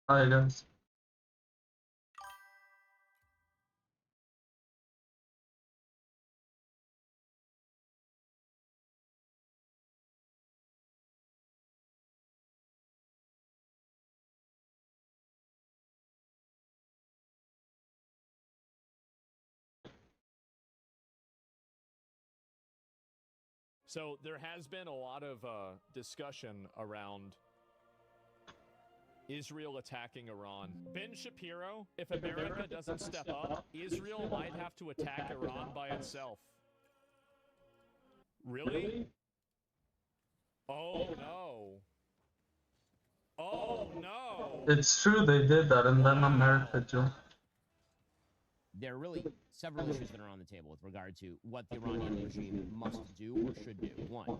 Hi guys. So there has been a lot of discussion around Israel attacking Iran. Ben Shapiro, if America doesn't step up, Israel might have to attack Iran by itself. Really? Oh no. Oh no. It's true they did that and then America Wow. joined. There are really several issues that are on the table with regard to what the Iranian regime must do or should do. One,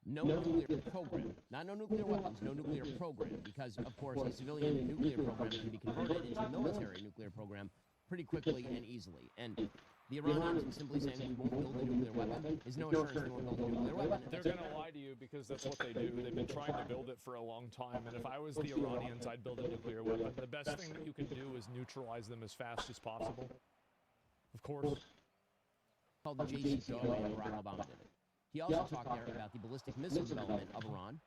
no nuclear program, not no nuclear weapons, no nuclear program, because, of course, a civilian nuclear program can be converted into a military nuclear program pretty quickly and easily. And the Iranians simply saying we won't build a nuclear weapon is no assurance they won't build a nuclear weapon. They're going to lie to you because that's what they do. They've been trying to build it for a long time. And if I was the Iranians, I'd build a nuclear weapon. The best thing that you can do is neutralize them as fast as possible. Of course. Called the JCPOA, and Barack Obama did it. He also talked there about the ballistic missile development of Iran,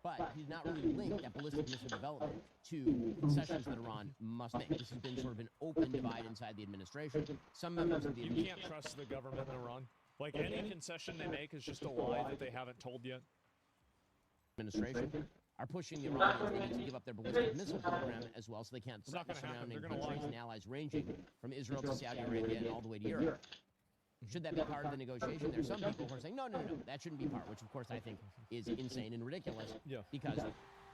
but he did not really link that ballistic missile development to concessions that Iran must make. This has been sort of an open divide inside the administration. Some members of the You can't trust the government in Iran. Like, any concession they make is just a lie that they haven't told yet. Administration are pushing the Iranians. They need to give up their ballistic missile program as well, so they can't It's not threaten gonna happen. surrounding They're gonna countries lie. and allies ranging from Israel to Saudi Arabia and all the way to Europe. Should that be part of the negotiation? There are some people who are saying, no, that shouldn't be part, which of course I think is insane and ridiculous, Yeah. because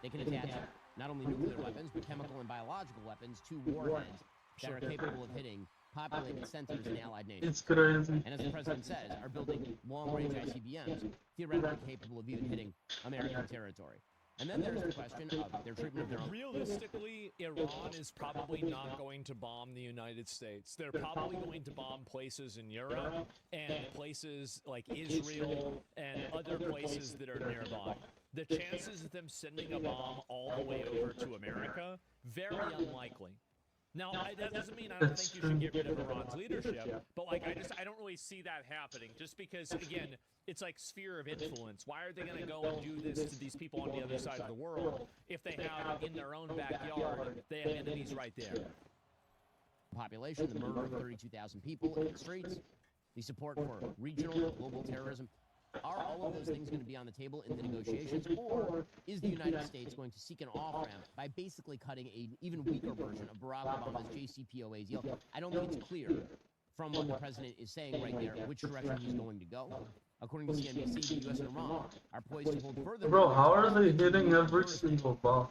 they can attach not only nuclear weapons, but chemical and biological weapons to warheads that are capable of hitting populated centers in allied nations. It's crazy. And as the president says, are building long-range ICBMs theoretically capable of even hitting American territory. And then there's the question of their treatment of their own. Realistically, Iran is probably not going to bomb the United States. They're probably going to bomb places in Europe and places like Israel and other places that are nearby. The chances of them sending a bomb all the way over to America, very unlikely. Now, that doesn't mean I don't think you should get rid of Iran's leadership, but like I don't really see that happening. Just because, again, it's like sphere of influence. Why are they going to go and do this to these people on the other side of the world if they have in their own backyard they have enemies right there? Population, the murder of 32,000 people in the streets, the support for regional and global terrorism. Are all of those things going to be on the table in the negotiations, or is the United States going to seek an off-ramp by basically cutting an even weaker version of Barack Obama's JCPOA deal? I don't think it's clear from what the president is saying right there which direction he's going to go. According to CNBC, the U.S. and Iran are poised to hold further. Bro, how are they hitting every single bomb?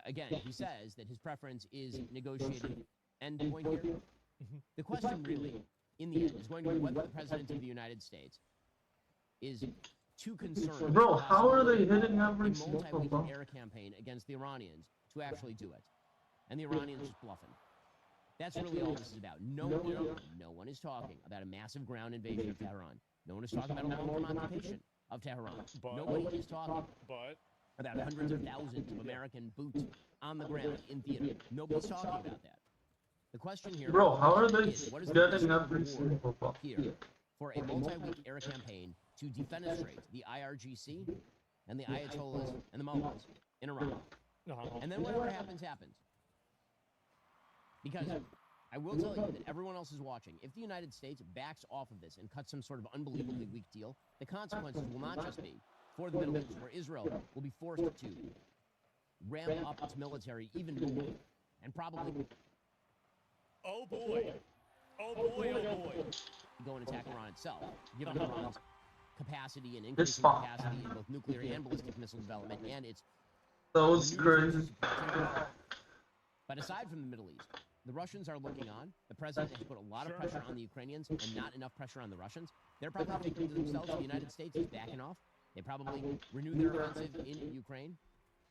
Again, he says that his preference is negotiating endpoint here. The question really, in the end, is going to be whether the president of the United States is too concerned. Bro, how are they hitting every a single multi-week bomb? air campaign against the Iranians to actually do it, and the Iranians just bluffing. That's really all this is about. No one is talking about a massive ground invasion of Tehran. No one is talking about a long-term occupation of Tehran. Nobody is talking about hundreds of thousands of American boots on the ground in theater. Nobody's talking about that. The question here, Bro, how are they is what is the getting risk every reward single bomb? here for a multi-week air campaign to defenestrate the IRGC and the Ayatollahs and the mullahs in Iran? And then whatever happens, happens. Because I will tell you that everyone else is watching. If the United States backs off of this and cuts some sort of unbelievably weak deal, the consequences will not just be for the Middle East, where Israel will be forced to ramp up its military even more, and probably Oh boy. Oh boy, oh boy. go and attack Iran itself, given Iran's capacity and increasing capacity in both nuclear and ballistic missile development, and its That was maneuvers to crazy. support. But aside from the Middle East, the Russians are looking on. The president has put a lot of pressure on the Ukrainians and not enough pressure on the Russians. They're probably thinking to themselves, the United States is backing off. They probably renew their offensive in Ukraine,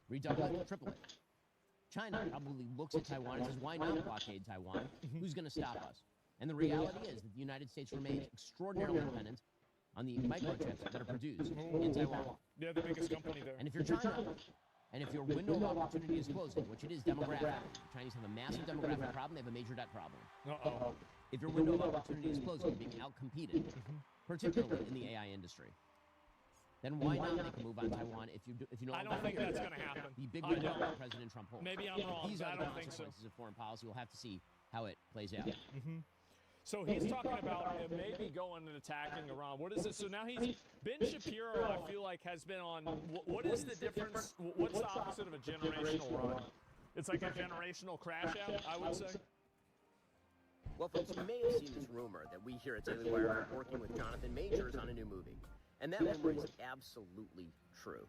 redouble it, triple it. China probably looks at Taiwan and says, why not blockade Taiwan? Who's going to stop us? And the reality is that the United States remains extraordinarily dependent on the microchips that are produced in Taiwan. They're the biggest company there. And if you're China, And if your window of opportunity is closing, which it is demographic, the Chinese have a massive demographic problem, they have a major debt problem. Uh-oh. If your window of opportunity is closing, you're being outcompeted, particularly in the AI industry, then why not make a move on Taiwan if you know I don't think that's going to happen. the big I window don't. that President Trump holds? Maybe I'm wrong, These but are I the don't think so. consequences of foreign policy. We'll have to see how it plays out. So he's talking about maybe going and attacking Iran. What is this? So now he's Ben Shapiro. I feel like has been on. What is the difference? What's the opposite of a generational run? It's like a generational crash out, I would say. Well, folks, you may have seen this rumor that we here at Daily Wire are working with Jonathan Majors on a new movie. And that rumor is absolutely true.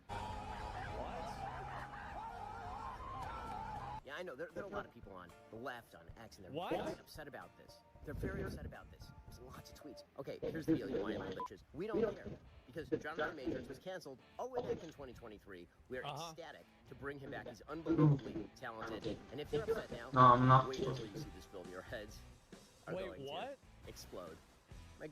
Yeah, I know. There are a lot of people on the left, on X, and they're What? very upset about this. They're very upset about this. There's lots of tweets. Okay, here's the deal, you YMO bitches. We don't care. Because Jonathan Majors was canceled all the way back in 2023. We are ecstatic to bring him back. He's unbelievably talented. And if you're upset now, No, I'm not. wait until you see this film. Your heads are Wait, going what? to explode. Like,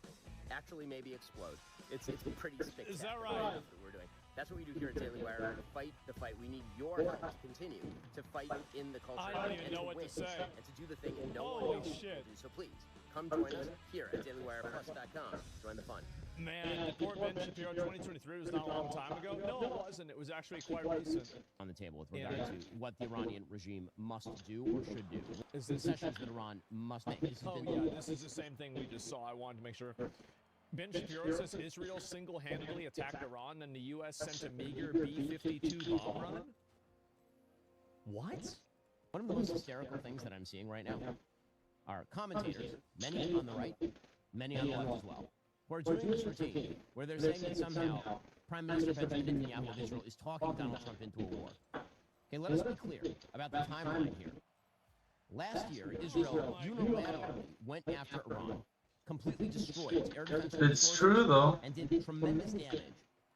actually maybe explode. It's pretty spectacular. Is that right? That's what we're doing. That's what we do here at Daily Wire. To fight the fight, we need your help to continue to fight in the culture. I don't even and know to what to win, say. And to do the thing no Holy one else will shit. do. So please, come join us here at DailyWirePlus.com. Join the fun. Man, poor Ben Shapiro 2023 was not a long time ago. No, it wasn't. It was actually quite recent. On the table with regard to what the Iranian regime must do or should do. Is this- concessions that Iran must make. This has Oh, been yeah, this is the same thing we just saw. I wanted to make sure. Ben Shapiro says Israel single-handedly attacked Iran and the U.S. sent a meager B-52 bomb run? What? One of the most hysterical things that I'm seeing right now are commentators, many on the right, many on the left as well, who are doing this routine where they're saying that somehow Prime Minister Benjamin Netanyahu of Israel is talking Donald Trump into a war. Okay, let us be clear about the timeline here. Last year, Israel unilaterally went after Iran, completely destroyed its air defense It's resources, true though. and did tremendous damage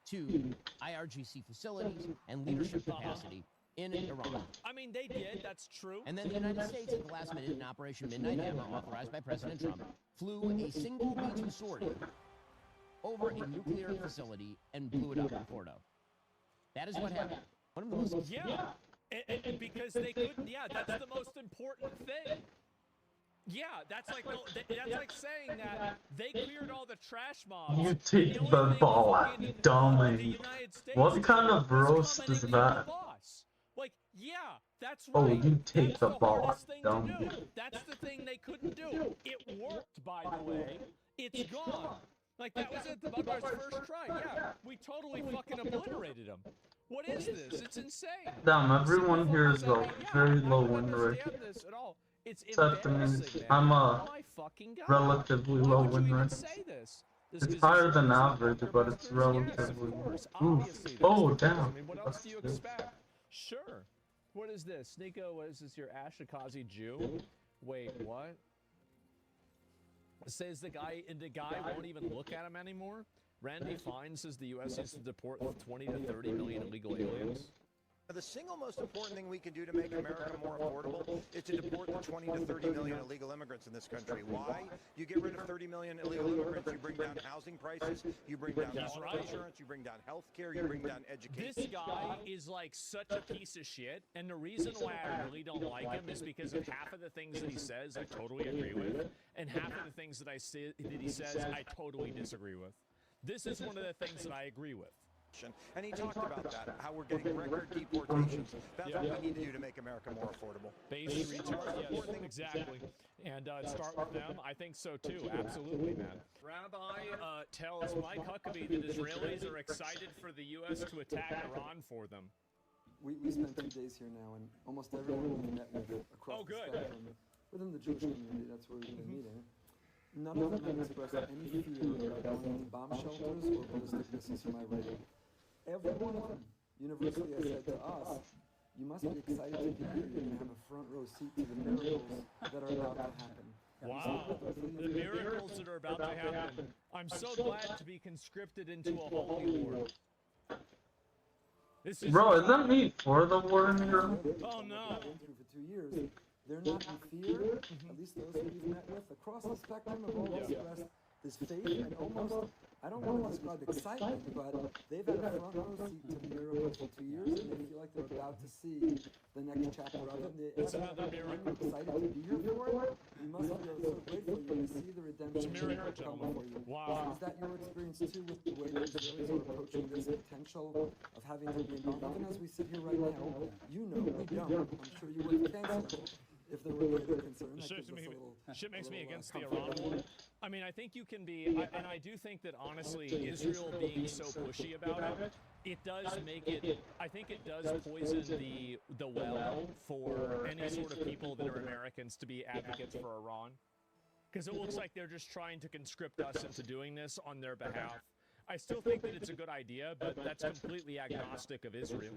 to IRGC facilities and leadership capacity in Iran. I mean, they did. That's true. And then the United States, at the last minute, in Operation Midnight Hammer, authorized by President Trump, flew a single B-2 sortie over a nuclear facility and blew it up in Fordo. That is what happened. One of the most... Yeah. And because they couldn't. Yeah, that's the most important thing. Yeah, that's like saying that they cleared all the trash mobs. You and take the only the thing ball fucking out, dummy. the United States What kind of did was roast come is and invade that? the boss. Like, yeah, that's Oh, right. you take That's the ball hardest out, thing to dummy. do. That's the thing they couldn't do. It worked, by the way. It's gone. Like, that was it, the Buckeyes' first try. Yeah, we totally fucking obliterated them. What is this? It's insane. Damn, everyone here is a very low win rate. I don't understand this at all. It's Except that means embarrassing, man. I'm Oh my fucking God. relatively Why low would you win even rate. say this? It's higher than average, but it's Yes, relatively of course. low. Ooh. Obviously, that's Oh, the case. damn. I mean, what else do you That's expect? Sure. What is this? Nico, what is this, your Ashikazi Jew? Wait, what? It says the guy won't even look at him anymore? Randy Fine says the U.S. needs to deport 20 to 30 million illegal aliens. The single most important thing we can do to make America more affordable is to deport the 20 to 30 million illegal immigrants in this country. Why? You get rid of 30 million illegal immigrants, you bring down housing prices, you bring down He's health right. insurance, you bring down health care, you bring down education. This guy is like such a piece of shit, and the reason why I really don't like him is because of half of the things that he says I totally agree with, and half of the things that he says I totally disagree with. This is one of the things that I agree with. And he talked about that, how we're getting record deportations. That's what we need to do to make America more affordable. Base retard, yes, exactly. And start with them. I think so too. Absolutely, man. Rabbi tells Mike Huckabee that Israelis are excited for the U.S. to attack Iran for them. We spent 2 days here now, and almost everyone we met with across the spectrum, within the Jewish community, that's where we've been meeting, none of them have expressed any fear about going to bomb shelters or ballistic missiles from Iran. Every one of them universally has said to us, you must be excited to be here, you're going to have a front row seat to the miracles that are about to happen. Wow, the miracles that are about to happen. I'm so glad to be conscripted into a holy war. This is Bro, isn't me for the war in Europe? Oh no. Been through for 2 years, they're not in fear, at least those who we've met with, across the spectrum have all expressed this faith and almost, I don't want to describe excitement, but they've had a front row seat to miracles for 2 years, and they feel like they're about to see the next chapter of it. It's another miracle. Are you excited to be here for it? You must feel so grateful. You're going to see the redemption It's a miracle, come gentlemen. before you. Wow. Is that your experience too with the way the Israelis are approaching this potential of having to be involved? Even as we sit here right now, you know, we don't. I'm sure you wouldn't cancel it if there were greater concern. That gives us a little, Shit makes me little, against the comfort. Iran war. I mean, I think you can be, and I do think that honestly, Israel being so pushy about it, it does make it, I think it does poison the well for any sort of people that are Americans to be advocates for Iran. Because it looks like they're just trying to conscript us into doing this on their behalf. I still think that it's a good idea, but that's completely agnostic of Israel.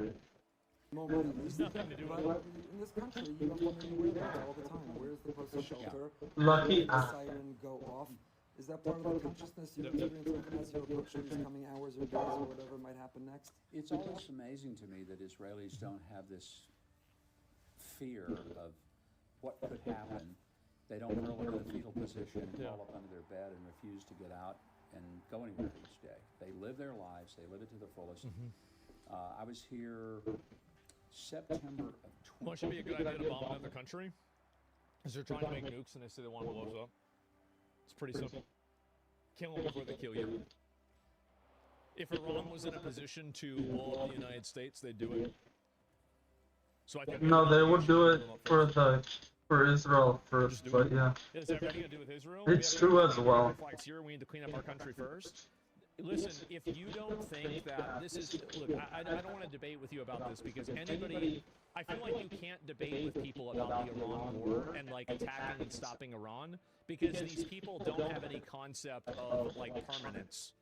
Moment at least. Nothing to do with But in this country, you don't want anywhere else all the time. Where's the postal shelter? Lucky Where's the ass. siren go off? Is that part of the consciousness you experience even as you approach these coming hours or days or whatever might happen next? It's always amazing to me that Israelis don't have this fear of what could happen. They don't curl into the fetal position, crawl up under their bed, and refuse to get out and go anywhere each day. They live their lives. They live it to the fullest. I was here September of Well, it should be a good idea to bomb another country. Because they're trying to make nukes and they say they want to blow us up. It's pretty simple. Kill them before they kill you. If Iran was in a position to blow up the United States, they'd do it. So I think No, they would do it blow them up for Israel first, do but it. yeah. Is that everything to do with Israel? It's We have true as American well. flags here. We need to clean up our country first. Listen, if you don't think that this is, look, I don't want to debate with you about this because anybody, I feel like you can't debate with people about the Iran war and like attacking and stopping Iran because these people don't have any concept of like permanence.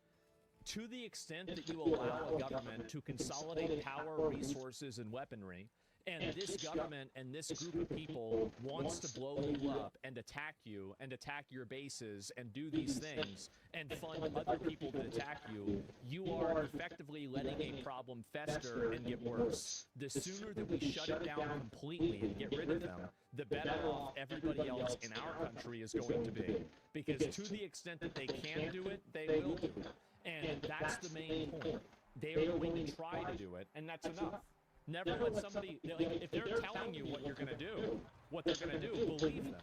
To the extent that you allow a government to consolidate power, resources, and weaponry, and this government and this group of people wants to blow you up and attack your bases and do these things and fund other people to attack you, you are effectively letting a problem fester and get worse. The sooner that we shut it down completely and get rid of them, the better off everybody else in our country is going to be. Because to the extent that they can do it, they will do it. And that's the main point. They are going to try to do it, and that's enough. Never let somebody, like, if they're telling you what you're going to do, what they're going to do, believe them.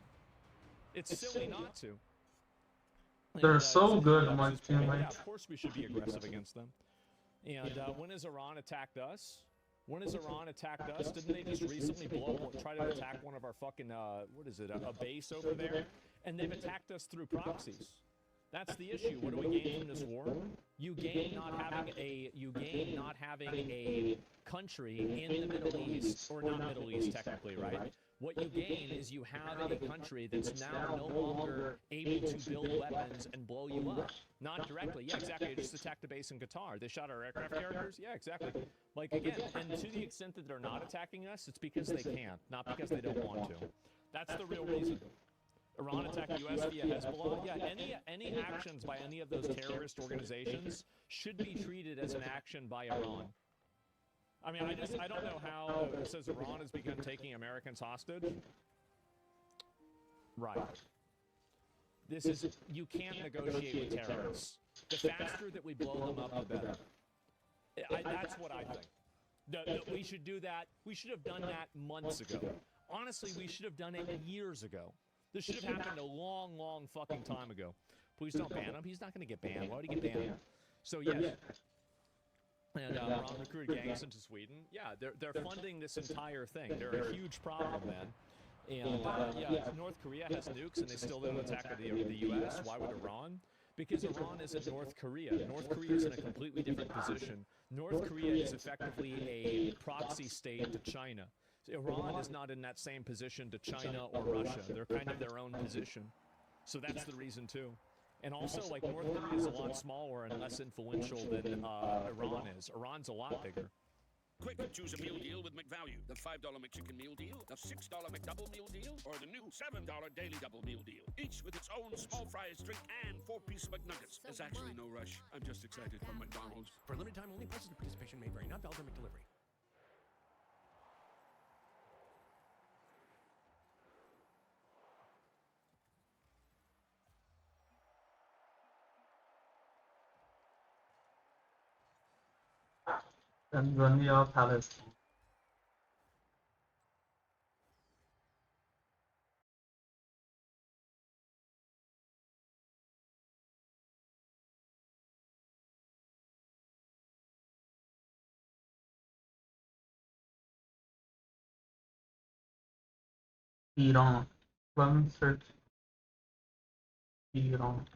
It's silly not to. They're so good, that my was his point. Yeah, teammates. of course we should be aggressive against them. And when has Iran attacked us? When has Iran attacked us? Didn't they just recently try to attack one of our fucking, what is it, a base over there? And they've attacked us through proxies. That's the issue. What do we gain from this war? You gain not having a country in the Middle East, or not Middle East technically, right? What you gain is you have a country that's now no longer able to build weapons and blow you up. Not directly. Yeah, exactly. They just attacked a base in Qatar. They shot our aircraft carriers. Yeah, exactly. Like, again, and to the extent that they're not attacking us, it's because they can't, not because they don't want to. That's the real reason. Iran attacked the U.S. via Hezbollah. Yeah, any actions by any of those terrorist organizations should be treated as an action by Iran. I mean, I don't know how it says Iran has begun taking Americans hostage. Right. This is, you can't negotiate with terrorists. The faster that we blow them up, the better. That's what I think. We should do that. We should have done that months ago. Honestly, we should have done it years ago. This should have happened a long, long fucking time ago. Please don't ban him. He's not going to get banned. Why would he get banned? So, yes. And Iran recruited gangs into Sweden. Yeah, they're funding this entire thing. They're a huge problem, man. And, yeah, North Korea has nukes and they still don't attack the U.S. Why would Iran? Because Iran isn't North Korea. North Korea is in a completely different position. North Korea is effectively a proxy state to China. Iran is not in that same position to China or Russia. They're kind of their own position. So that's the reason, too. And also, like, North Korea is a lot smaller and less influential than Iran is. Iran's a lot bigger. Quick, choose a meal deal with McValue. The $5 McChicken meal deal, the $6 McDouble meal deal, or the new $7 Daily Double meal deal. Each with its own small fries, drink, and 4-piece McNuggets. There's actually no rush. I'm just excited for McDonald's. For a limited time only, prices and participation may vary. Not valid for McDelivery. Tanzania, Palestine. Iran. Let me search Iran.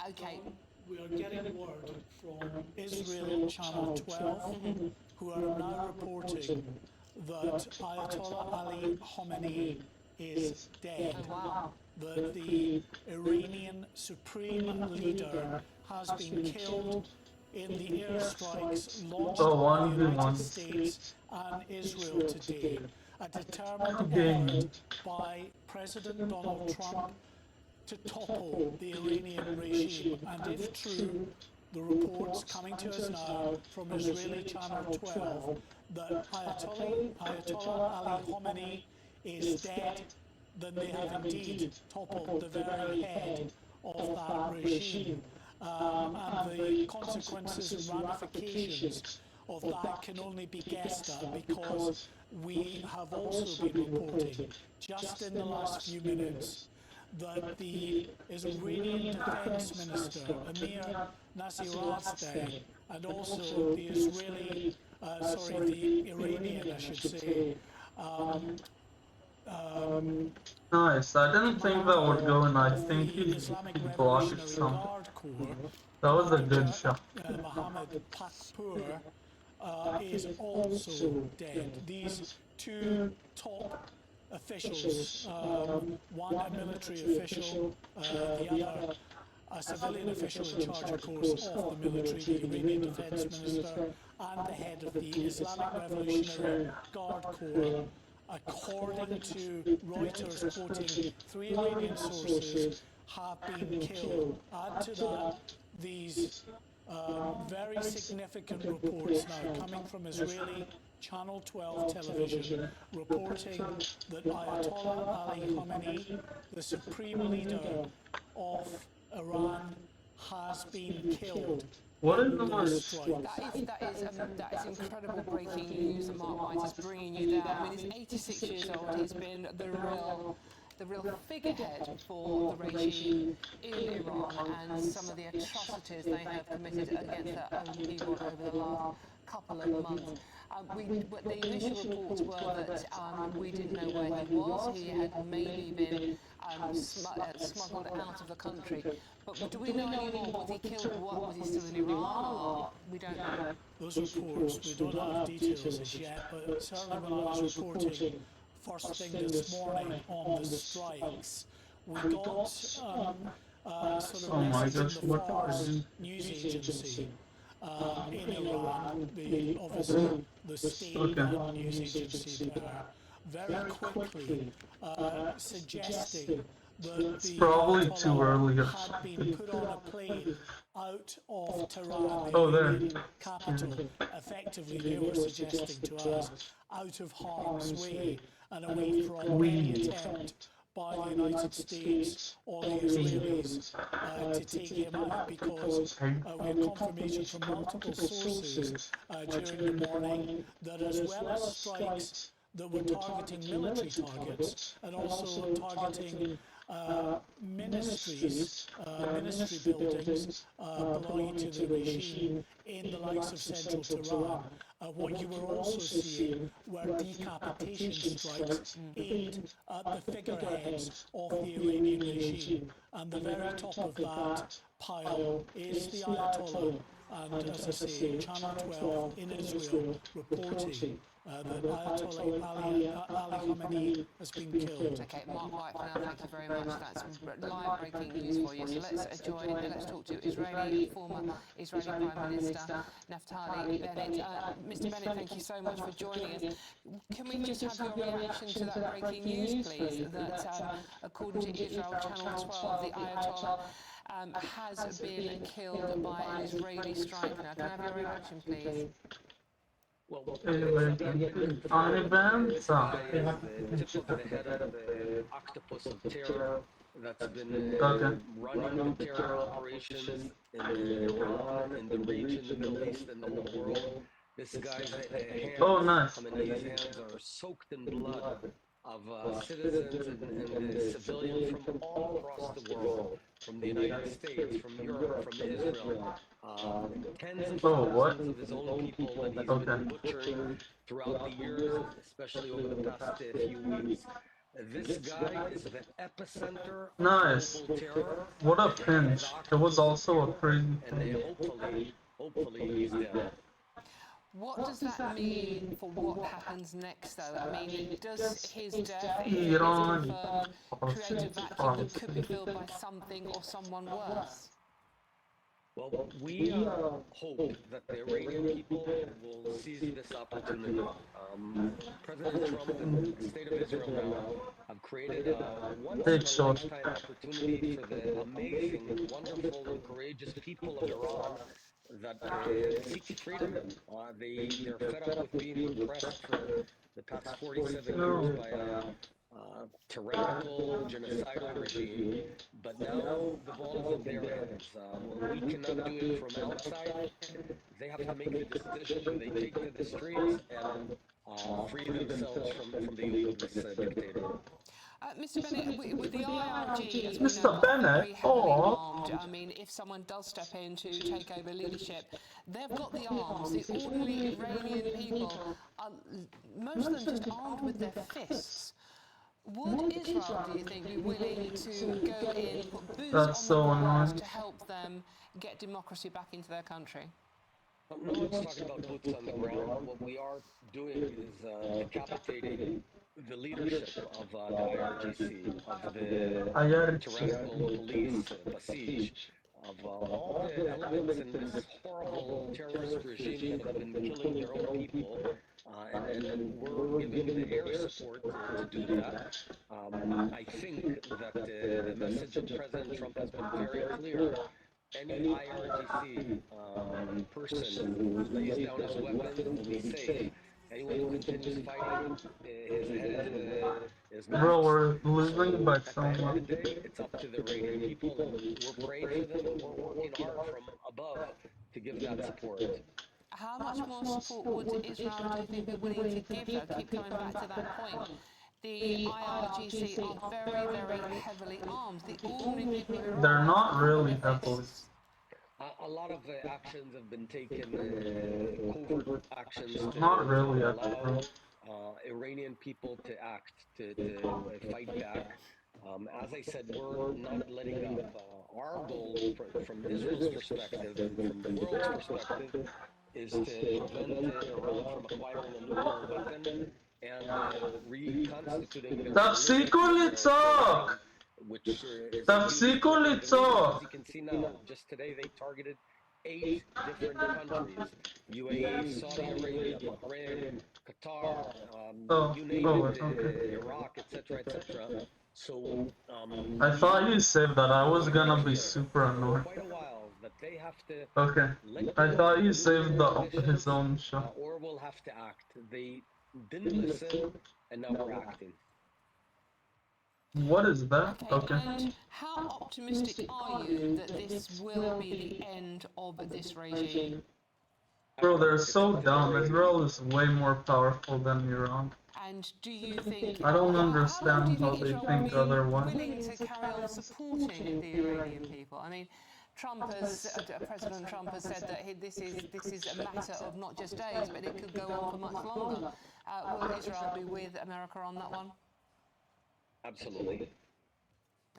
Okay. We are getting word from Israel Channel 12, who are now reporting that Ayatollah Ali Khamenei is dead. Oh, wow. That the Iranian supreme leader has been killed in the airstrikes launched by the United States and Israel today. A determined effort by President Donald Trump to topple the Iranian regime. And if true, the reports coming to us now from Israeli Channel 12 that Ayatollah Ali Khamenei is dead, then they have indeed toppled the very head of that regime. And the consequences and ramifications of that can only be guessed at, because we have also been reporting just in the last few minutes that the Iranian Defense Minister, Amir Nasirazdeh, and also the Iranian, I should say, Nice. I didn't think that would go in. I think he blocked something. That was a good shot. Mohammed Pakpour is also dead. These two top officials, one a military official, the other a civilian official in charge, of course, of the military, the Iranian Defense Minister, and the head of the Islamic Revolutionary Guard Corps. According to Reuters, quoting 3 Iranian sources, have been killed. Add to that these very significant reports now coming from Israeli Channel 12 television, reporting that Ayatollah Ali Khamenei, the supreme leader of Iran, has been killed. What is the worst? That is incredible breaking news that Mark White is bringing you there. I mean, he's 86 years old. He's been the real figurehead for the regime in Iran and some of the atrocities they have committed against their own people over the last couple of months. The initial reports were that we didn't know where he was. He had maybe been smuggled out of the country. But do we know any more? Was he killed? Was he still in Iran? Or we don't know. Those reports, we don't have details as yet, but certainly when I was reporting first thing this morning on the strikes, we got sort of message from the Fars news agency in Iran, obviously the state news agency there, very quickly suggesting that the Probably too early. had been put on a plane out of Tehran, the Oh, there. Iranian capital. Effectively, they were suggesting to us out of harm's way and away from any attempt by the United States or the Israelis to take him out, because we had confirmation from multiple sources during the morning that as well as strikes that were targeting military targets and also targeting ministries, ministry buildings belonging to the regime in the likes of central Tehran. What you were also seeing were decapitation strikes aimed at the figureheads of the Iranian regime. And the very top of that pile is the Ayatollah, And as I say, Channel 12 in Israel reporting that Ayatollah Ali Khamenei has been killed. Okay, Mark White for now, thank you very much. That's live breaking news for you. So let's talk to former Israeli Prime Minister Naftali Bennett. Mr. Bennett, thank you so much for joining us. Can we just have your reaction to that breaking news, please? That according to Israel Channel 12, the Ayatollah has been killed by an Israeli strike. Now, can I have your reaction, please? Well, On events? the tip of the head of the octopus of terror that's been running terror operations in Iran, in the region, the Middle East, and the whole world. This guy's nice. Khamenei's hands are soaked in blood of citizens and civilians from all across the world, from the United States, from Europe, from Israel. Tens of thousands of his own people that he's been butchering throughout the years, especially over the past few weeks. This guy is the epicenter Nice. of global terror. What a pinch. It was also a crazy And thing. hopefully he's dead. What does that mean for what happens next, though? I mean, does his death, if Iran. it's confirmed, create a vacuum that could be filled by something or someone worse? Well, we hope that the Iranian people will seize this opportunity. President Trump and the state of Israel now have created a once-in-a-lifetime opportunity for the amazing, wonderful, and courageous people of Iran that seek freedom. They're fed up with being oppressed for the past 47 years by a tyrannical, genocidal regime, but now the ball is in their hands. We cannot do it from outside. They have to make the decision. They take to the streets and free themselves from the yoke of this dictator. Mr. Bennett, with the IRG, as we Mr. know, Bennett, very heavily armed. I mean, if someone does step in to take over leadership, they've got the arms. The ordinary Iranian people, most of them just armed with their fists. Would Israel, do you think, be willing to go in, put boots on the ground to help them get democracy back into their country? No one's talking about boots on the ground. What we are doing is decapitating the leadership of the IRGC, of the tyrannical police, Basij, of all the elements in this horrible terrorist regime that have been killing their own people. And we're giving the air support to do that. I think that the message of President Trump has been very clear. Any IRGC person who lays down his weapons will be safe. Anyone who continues fighting is not. Bro, we're losing by so At the end much. of the day, it's up to the Iranian people, and we're praying for them, and we're working hard from above to give that support. How much more support would Israel, do you think, be willing to give, though? Keep coming back to that point. The IRGC are very, very heavily armed. The ordinary people in Iran They're not really heavily. A lot of actions have been taken, covert actions to Not really allow Iranian people to act, to fight back. As I said, we're not letting up. Our goal from Israel's perspective, from the world's perspective, is to prevent Iran from acquiring a nuclear weapon and reconstituting their תפסיקו לצעוק! which is תפסיקו לצעוק! as you can see now, just today they targeted 8 different countries: UAE, Saudi Arabia, Bahrain, Qatar, you name it, Iraq, etc., etc. So I thought you said that. I was gonna be super annoyed. quite a while that they have to Okay. I thought you saved his own show. or will have to act. They didn't listen, and now we're acting. What is that? Okay. And how optimistic are you that this will be the end of this regime? Bro, they're so dumb. Israel is way more powerful than Iran. And do you think... I don't how long understand do you how think they Israel think will be otherwise. willing to carry on supporting the Iranian people? I mean, President Trump has said that this is a matter of not just days, but it could go on for much longer. Will Israel be with America on that one? Absolutely.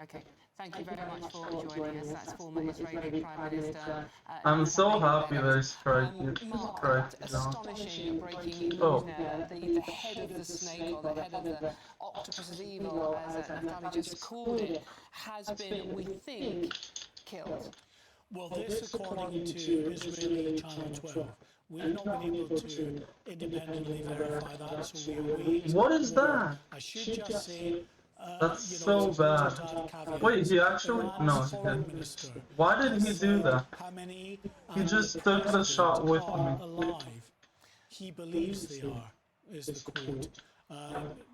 Okay. Thank you very much for joining us. That's former Israeli Prime Minister. I'm so happy they're Mark, striking on. astonishing breaking news Oh. now. The head of the snake, or the head of the octopus's evil, as Naftali just called it, has been, we think, killed. Well, this according to Israeli Channel 12. We've not been able to independently verify that, so we await. What is that? I should just say. That's you so know, bad. Wait, he actually no, he didn't. Why did he do that? He just took the shot with me. Alive. He believes they are, is the quote.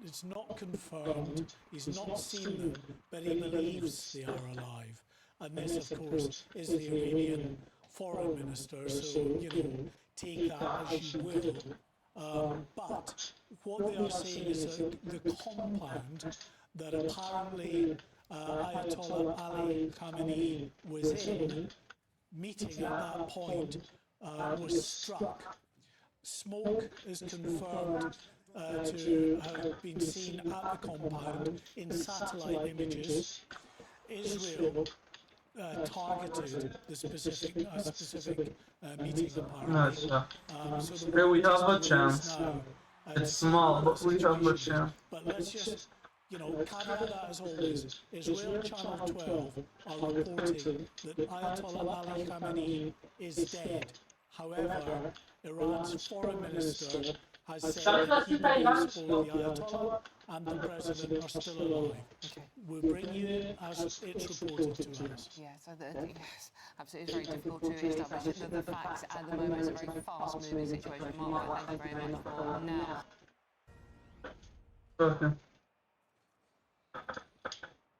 It's not confirmed. He's not seen them, but he believes they are alive. And this, of course, is the Iranian foreign minister. So you know, take that as you will. But what they are saying is that the compound that apparently Ayatollah Ali Khamenei was in, meeting at that point, was struck. Smoke is confirmed to have been seen at the compound in satellite images. Israel targeted the specific meeting apparently. Nice, yeah. So the Here we have a world is chance. now, It's small, but we have a chance. But let's just, you know, caveat that as always. Israel Channel 12 are reporting that Ayatollah Ali Khamenei is dead. However, Iran's foreign minister has said that he believes both the Ayatollah and the president are still alive. We'll bring you in as it's reported to us. Yeah, so yes, absolutely, it's very difficult to establish the facts at the moment. It's a very fast-moving situation. Mark, thank you very much for now. Okay.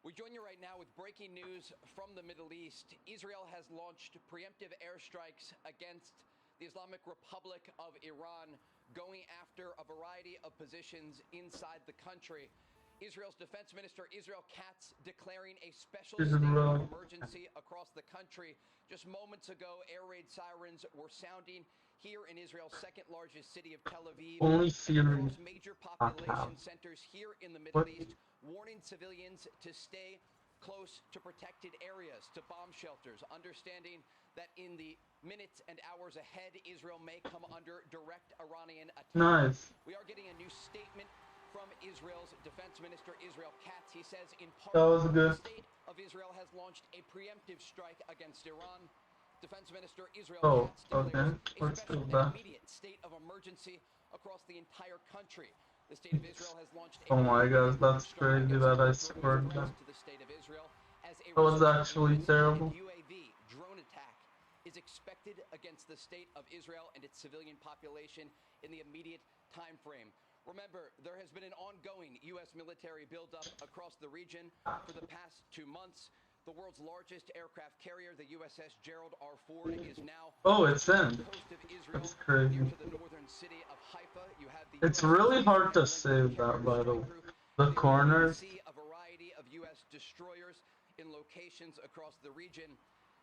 We join you right now with breaking news from the Middle East. Israel has launched preemptive airstrikes against the Islamic Republic of Iran, going after a variety of positions inside the country. Israel's Defense Minister Israel Katz declaring a special state of emergency across the country. Just moments ago, air raid sirens were sounding here in Israel's second largest city of Tel Aviv. Only Syria. Major population centers here in the Middle East, warning civilians to stay close to protected areas, to bomb shelters, understanding that in the minutes and hours ahead, Israel may come under direct Iranian attack. Nice. We are getting a new statement from Israel's Defense Minister Israel Katz. He says in part, That was good. the state of Israel has launched a preemptive strike against Iran. Defense Minister Israel Katz declares a special and immediate state of emergency across the entire country. The state of Israel has launched a Oh my gosh, that's crazy that I scored that. That was actually terrible. UAV drone attack is expected against the state of Israel and its civilian population in the immediate time frame. Remember, there has been an ongoing U.S. military buildup across the region for the past 2 months. The world's largest aircraft carrier, the USS Gerald R. Ford, is now It's in. That's crazy. It's really hard to save that, by the way. The corners. A variety of U.S. destroyers in locations across the region.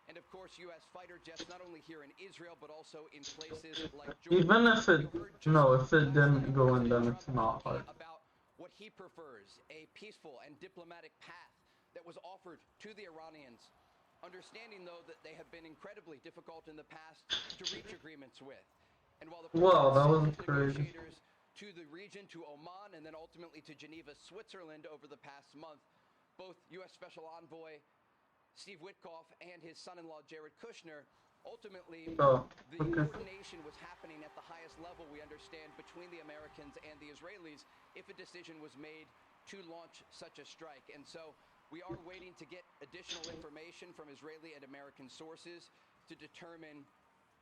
And of course, U.S. fighter jets not only here in Israel, but also in places like Jordan. Even if it didn't go in, then it's not hard. About what he prefers, a peaceful and diplomatic path that was offered to the Iranians, understanding though that they have been incredibly difficult in the past to reach agreements with. And while the That was crazy. negotiators to the region, to Oman, and then ultimately to Geneva, Switzerland over the past month, both U.S. Special Envoy Steve Witkoff and his son-in-law Jared Kushner, ultimately the coordination was happening at the highest level, we understand, between the Americans and the Israelis if a decision was made to launch such a strike. And so we are waiting to get additional information from Israeli and American sources to determine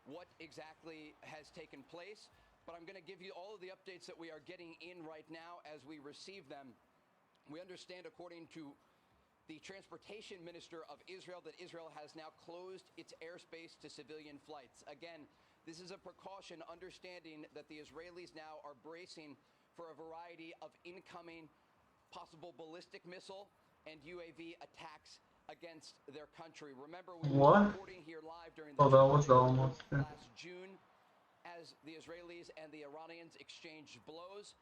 what exactly has taken place. But I'm going to give you all of the updates that we are getting in right now as we receive them. We understand, according to the Transportation Minister of Israel, that Israel has now closed its airspace to civilian flights. Again, this is a precaution, understanding that the Israelis now are bracing for a variety of incoming possible ballistic missile and UAV attacks against their country. Remember, we were reporting here live during the that was almost last June as the Israelis and the Iranians exchanged blows.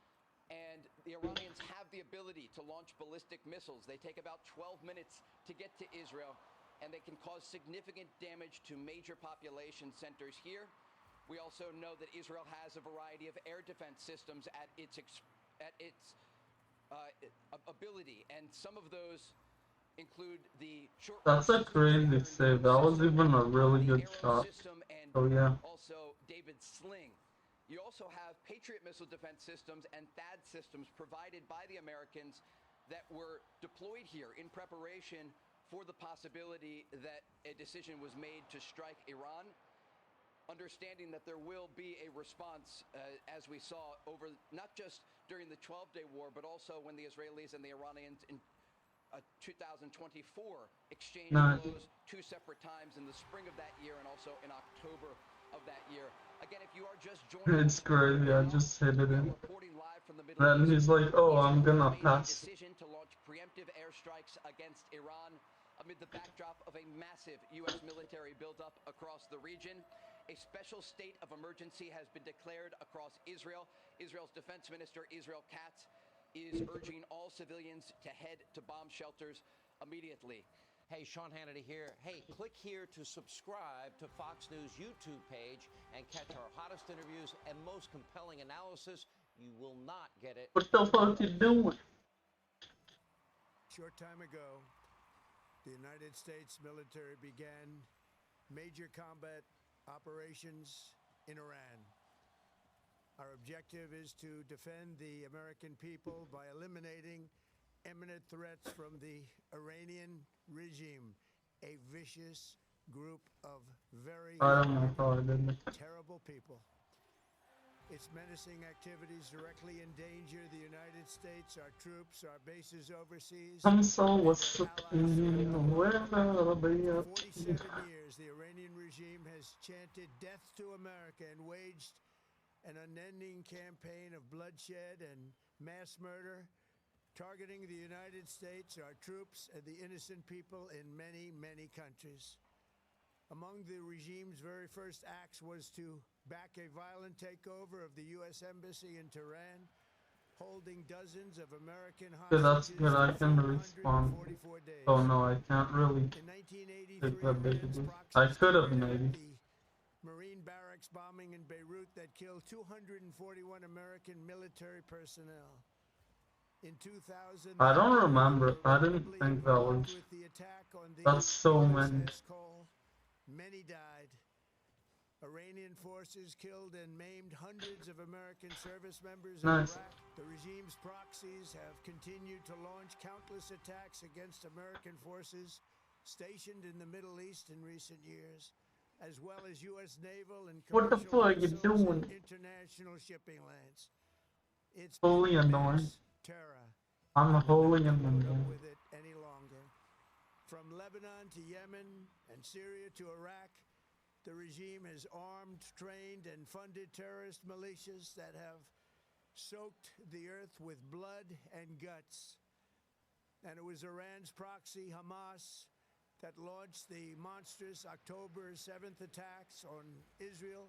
And the Iranians have the ability to launch ballistic missiles. They take about 12 minutes to get to Israel, and they can cause significant damage to major population centers here. We also know that Israel has a variety of air defense systems at its ability, and some of those include the short. That's a crazy save. That was even a really good shot. Oh yeah. Also, David's sling. You also have Patriot missile defense systems and THAAD systems provided by the Americans that were deployed here in preparation for the possibility that a decision was made to strike Iran, understanding that there will be a response, as we saw over not just during the 12-day war, but also when the Israelis and the Iranians in 2024 exchanged blows 2 separate times in the spring of that year and also in October of that year. Again, if you are just joining It's crazy. I just hit it in. Then he's like, "Oh, I'm gonna pass." Decision to launch preemptive airstrikes against Iran amid the backdrop of a massive U.S. military buildup across the region. A special state of emergency has been declared across Israel. Israel's Defense Minister Israel Katz is urging all civilians to head to bomb shelters immediately. Hey, Sean Hannity here. Hey, click here to subscribe to Fox News YouTube page and catch our hottest interviews and most compelling analysis. You will not get it. What the fuck you doing? Short time ago, the United States military began major combat operations in Iran. Our objective is to defend the American people by eliminating imminent threats from the Iranian regime, a vicious group of very terrible people. Its menacing activities directly endanger the United States, our troops, our bases overseas. 47 years, the Iranian regime has chanted death to America and waged an unending campaign of bloodshed and mass murder, targeting the United States, our troops, and the innocent people in many, many countries. Among the regime's very first acts was to back a violent takeover of the U.S. Embassy in Tehran, holding dozens of American hostages. That's good, I can respawn. Oh no, I can't really take that big of a... I could have maybe. Marine barracks bombing in Beirut that killed 241 American military personnel. In 2000, I don't remember. I didn't think that was... That's so many. Many died. Iranian forces killed and maimed hundreds of American service members in Iraq. The regime's proxies have continued to launch countless attacks against American forces stationed in the Middle East in recent years, as well as U.S. naval and commercial international shipping lanes. It's wholly annoying. Terror. I'm wholly annoying. With it any longer. From Lebanon to Yemen and Syria to Iraq, the regime has armed, trained, and funded terrorist militias that have soaked the earth with blood and guts. And it was Iran's proxy, Hamas, that launched the monstrous October 7th attacks on Israel,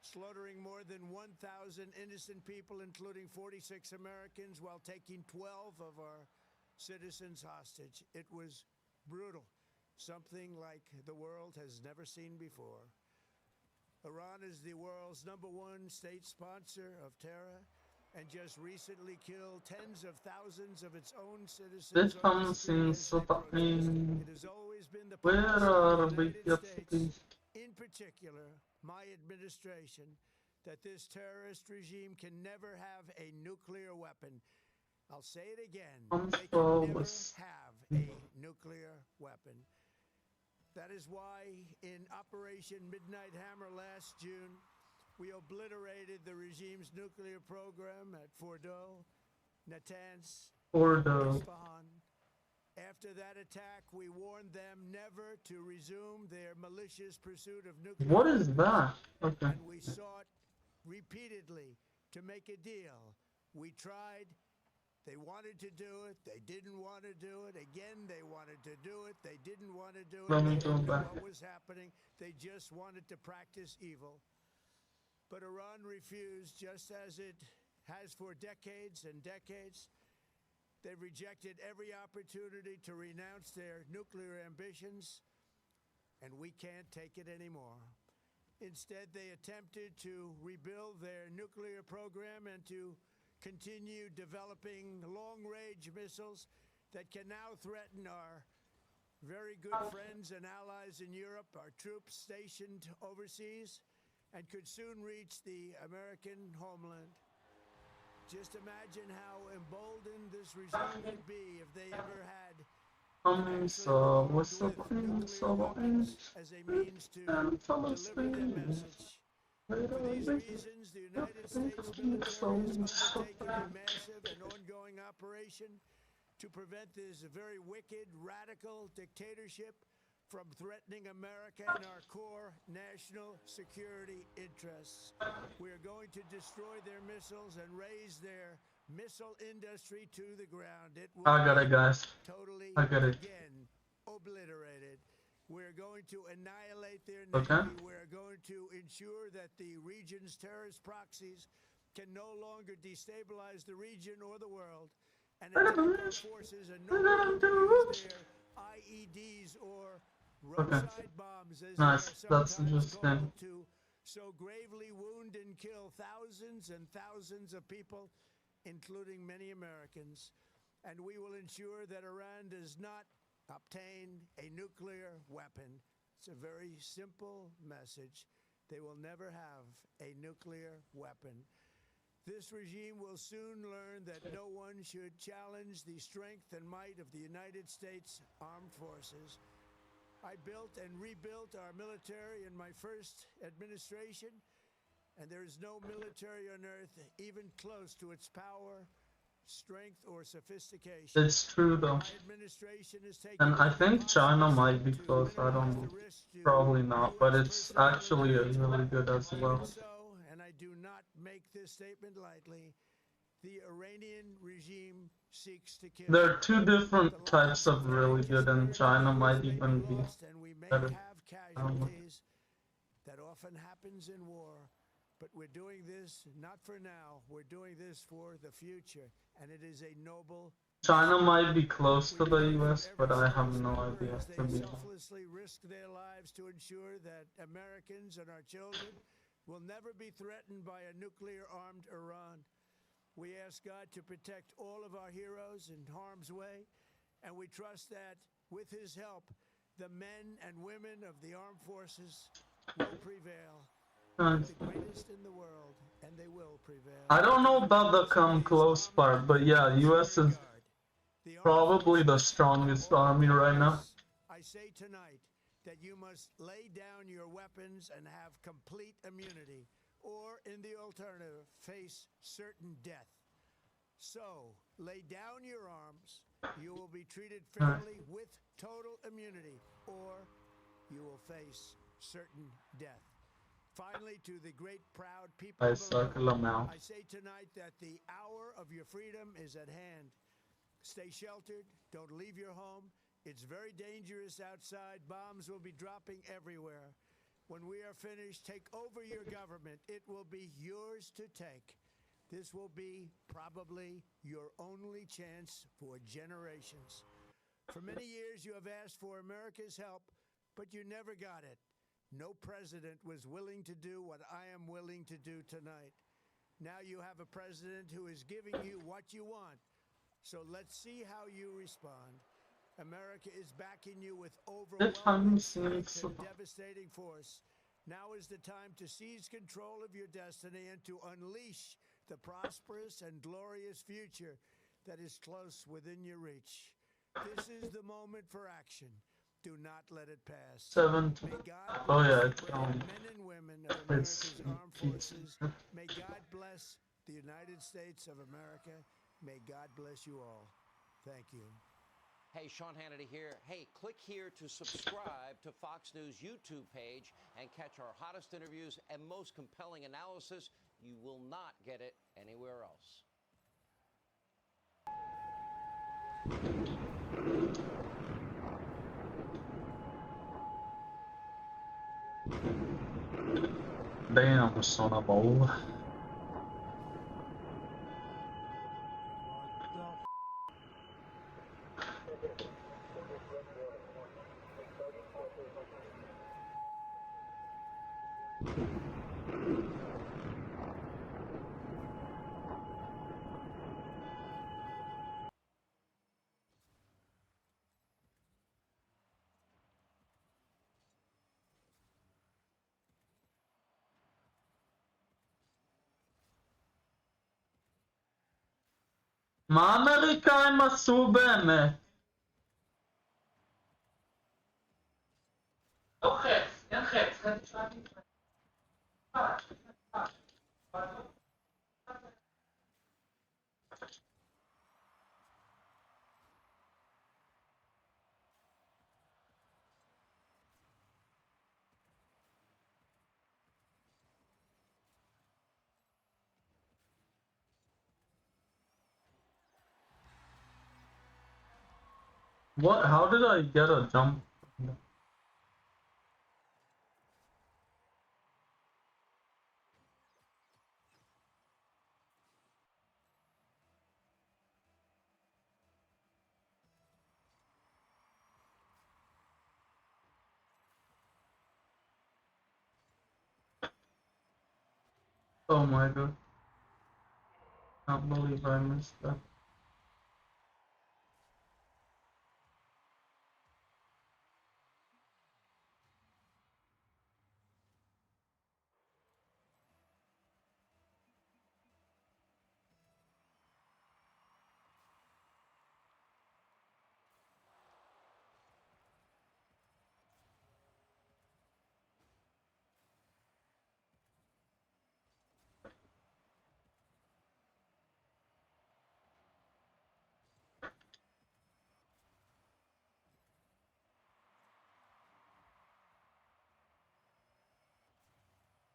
slaughtering more than 1,000 innocent people, including 46 Americans, while taking 12 of our citizens hostage. It was brutal, something like the world has never seen before. Iran is the world's #1 state sponsor of terror and just recently killed tens of thousands of its own citizens. This comes in It has always been the where are the States, in particular my administration, that this terrorist regime can never have a nuclear weapon. I'll say it again. They can never have a nuclear weapon. That is why in Operation Midnight Hammer last June, we obliterated the regime's nuclear program at Fordow, Natanz, Isfahan. After that attack, we warned them never to resume their malicious pursuit of nuclear. What is that? Okay. And we sought repeatedly to make a deal. We tried. They wanted to do it. They didn't want to do it. Again, they wanted to do it. They didn't want to do it. Let me They go didn't know back. what was happening. They just wanted to practice evil. But Iran refused, just as it has for decades and decades. They've rejected every opportunity to renounce their nuclear ambitions, and we can't take it anymore. Instead, they attempted to rebuild their nuclear program and to continue developing long-range missiles that can now threaten our very good friends and allies in Europe, our troops stationed overseas, and could soon reach the American homeland. Just imagine how emboldened this regime would be if they ever had so what's up as a means to deliver their message. For these reasons, the United States military is undertaking a massive and ongoing operation to prevent this very wicked, radical dictatorship from threatening America and our core national security interess. We are going to destroy their missiles and raise their missile industry to the ground. It will I got it, guys. Totally I got it. again obliterated. We're going to annihilate their Okay. navy. We're going to ensure that the region's terrorist proxies can no longer destabilize the region or the world, and attack our forces and no longer use their IEDs or roadside bombs, as Nice. they are That's sometimes interesting. called, to so gravely wound and kill thousands and thousands of people, including many Americans. And we will ensure that Iran does not obtain a nuclear weapon. It's a very simple message. They will never have a nuclear weapon. This regime will soon learn that no one should challenge the strength and might of the United States Armed Forces. I built and rebuilt our military in my first administration, and there is no military on earth even close to its power, strength, or sophistication. It's true though. My administration is taking And I think China might be close, I don't know. Probably not, but it's actually really good as well. And I do not make this statement lightly. The Iranian regime seeks to kill. There are two different types of really good, and China might even be better. I don't know. Casualties that often happens in war, but we're doing this not for now. We're doing this for the future, and it is a noble. China might be close to the US, but I have no idea. They To be honest. selflessly risk their lives to ensure that Americans and our children will never be threatened by a nuclear-armed Iran. We ask God to protect all of our heroes in harm's way, and we trust that with his help, the men and women of the armed forces will prevail. Nice. The greatest in the world, and they will prevail. I don't know about the come close part, but yeah, US is probably the strongest army right now. I say tonight that you must lay down your weapons and have complete immunity, or in the alternative, face certain death. So, lay down your arms, you will be treated fairly with total immunity, or you will face certain death. Finally, to the great proud people I of suck Iran, Lamau. I say tonight that the hour of your freedom is at hand. Stay sheltered, don't leave your home. It's very dangerous outside. Bombs will be dropping everywhere. When we are finished, take over your government. It will be yours to take. This will be probably your only chance for generations. For many years, you have asked for America's help, but you never got it. No president was willing to do what I am willing to do tonight. Now you have a president who is giving you what you want. So let's see how you respond. America is backing you with overwhelming strength and devastating force. Now is the time to seize control of your destiny and to unleash the prosperous and glorious future that is close within your reach. This is the moment for action. Do not let it pass. 7. Oh yeah, it's men and women of America's armed forces. May God bless the United States of America. May God bless you all. Thank you. Hey, Sean Hannity here. Hey, click here to subscribe to Fox News YouTube page and catch our hottest interviews and most compelling analysis. You will not get it anywhere else. Damn, son of a מה האמריקאים עשו באמת? לא חץ, אין חץ, חץ שלנו. What? How did I get a jump? Oh my god. Can't believe I missed that.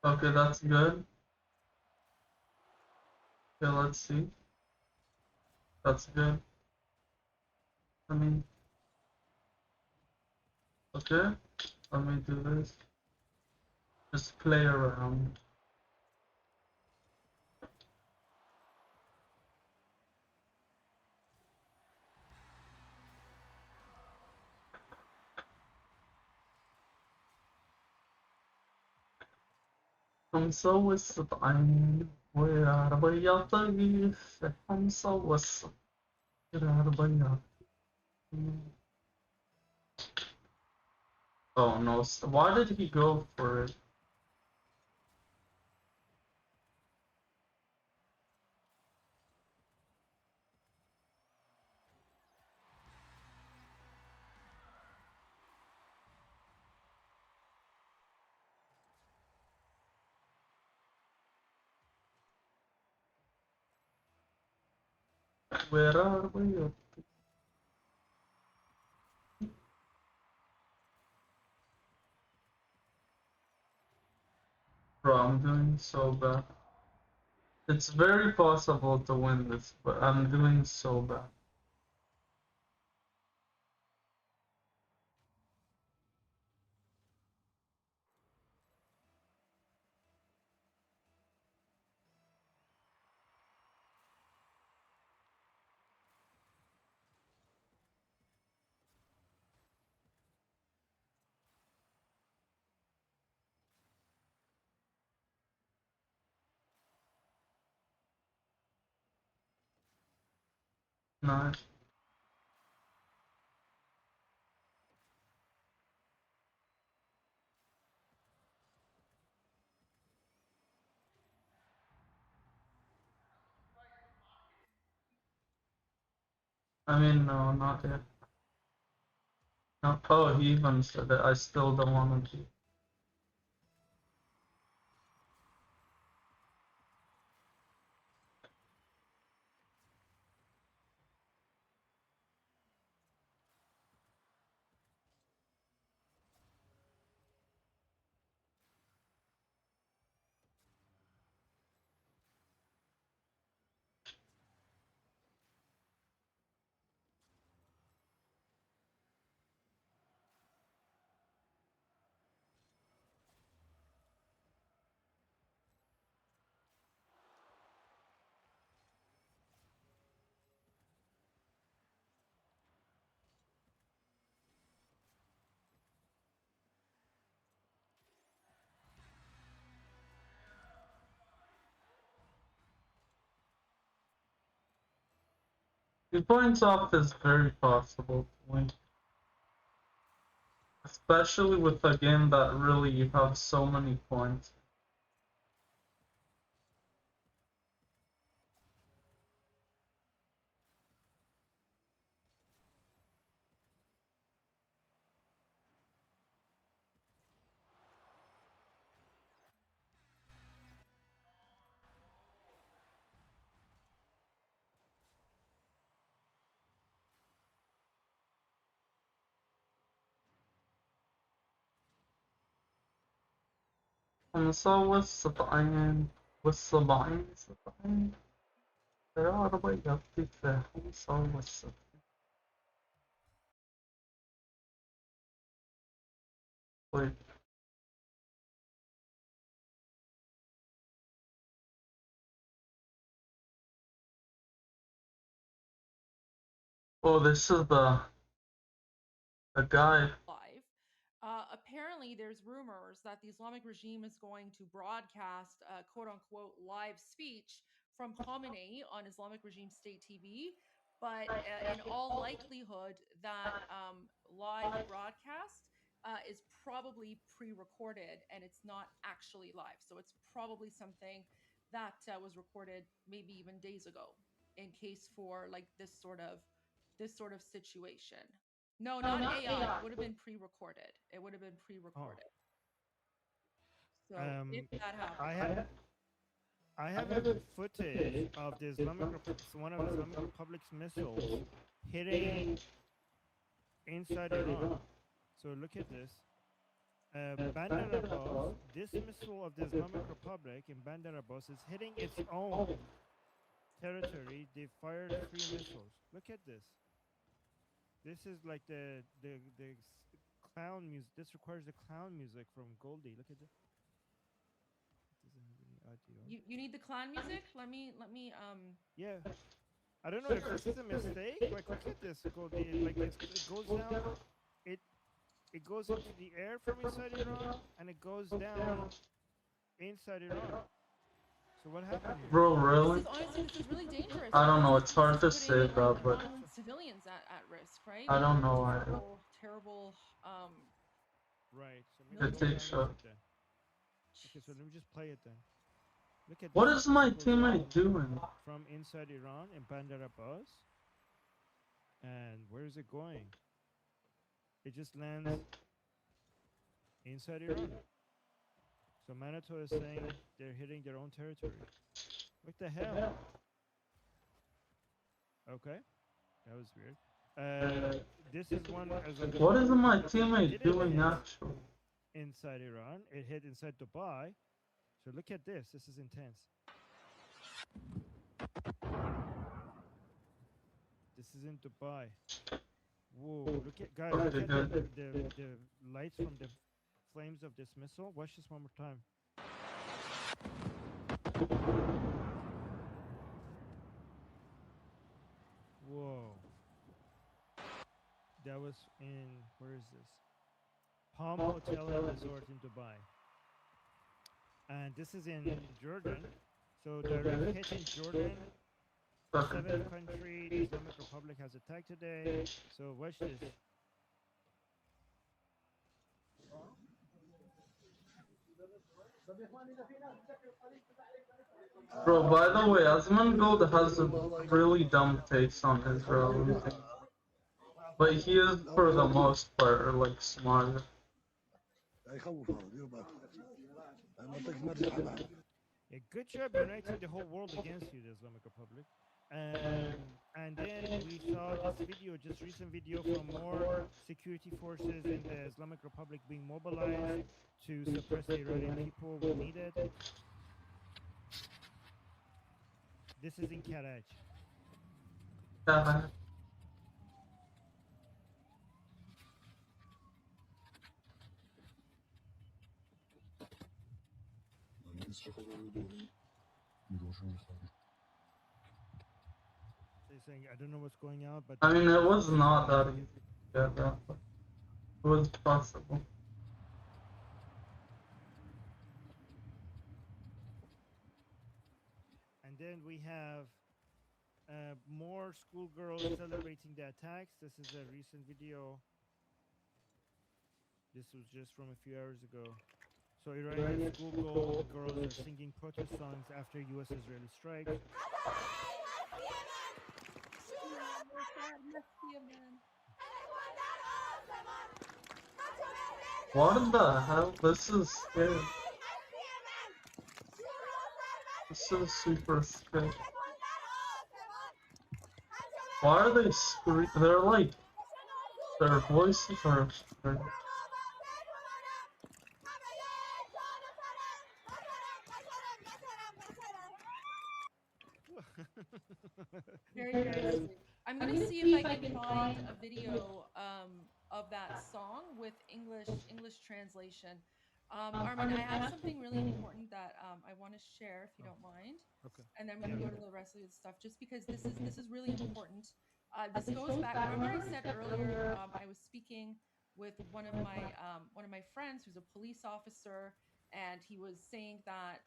Okay, that's good. Okay, let's see. That's good. I mean, okay, let me do this. Just play around. خمسة وسبعين وعربية طريف خمسة وسبعين عربية. Oh no, why did he go for it? Where are we? Bro, I'm doing so bad. It's very possible to win this, but I'm doing so bad. Nice. I mean, no, not yet. No, oh, he even said that I still don't want to do. He points off is very possible to win. Especially with a game that really you have so many points. خمسة والسبعين يا عربية في خمسة والسبعين. Wait. Oh, this is the guy. Live. Apparently, there's rumors that the Islamic regime is going to broadcast quote unquote live speech from Khamenei on Islamic regime state TV. But in all likelihood, that live broadcast is probably pre recorded and it's not actually live. So it's probably something that was recorded maybe even days ago in case for like this sort of situation. No, not AI. It would have been pre-recorded. It would have been pre-recorded. So if that happens. I have a footage of the one of the Islamic Republic's missiles hitting inside Iran. So look at this. Bandar Abbas, this missile of the Islamic Republic in Bandar Abbas is hitting its own territory. They fired 3 missiles. Look at this. This is like the clown music. This requires the clown music from Goldie. Look at this. You need the clan music? Let me Yeah. I don't know if this is a mistake. Like look at this Goldie. Like it goes down. It goes into the air from inside Iran and it goes down inside Iran. So what happened here? Bro, really? This is really dangerous. I don't know, it's hard to say that, but civilians at risk, right? I don't know why. Terrible Right. So It's a shot. Okay, so let me just play it then. Look at What this. is my teammate doing? From inside Iran in Bandar Abbas. And where is it going? It just lands inside Iran. So Manitou is saying they're hitting their own territory. What the hell? Okay, that was weird. This is one. What is my teammate doing actually? Inside Iran, it hit inside Dubai. So look at this. This is intense. This is in Dubai. Whoa! Look at guys. Look at the lights from the flames of this missile. Watch this one more time. Whoa. That was in, where is this? Palm Hotel and Resort in Dubai. And this is in Jordan. So the hit in Jordan, the 7th country, the Islamic Republic has attacked today. So watch this. Bro, by the way, Asmongold has a really dumb taste on Israel. But he is, for the most part, like, smart. Yeah, good job uniting the whole world against you, the Islamic Republic. And then we saw this video, just recent video from more security forces in the Islamic Republic being mobilized to suppress the Iranian people when needed. This is in Karaj. They're saying, I don't know what's going on, but I mean, it was not that easy to get that, but it was possible. And then we have more schoolgirls celebrating the attacks. This is a recent video. This was just from a few hours ago. So Iranian schoolgirls are singing protest songs after U.S.-Israeli strike. What the hell? This is scary. This is super scary. Why are they screaming? They're like, their voices are scary. Very interesting. I'm gonna see if I can find a video of that song with English translation. Armin, I have something really important that I want to share, if you don't mind. Okay. And then we can go to the rest of the stuff, just because this is really important. This goes back. Remember, I said earlier I was speaking with one of my friends who's a police officer, and he was saying that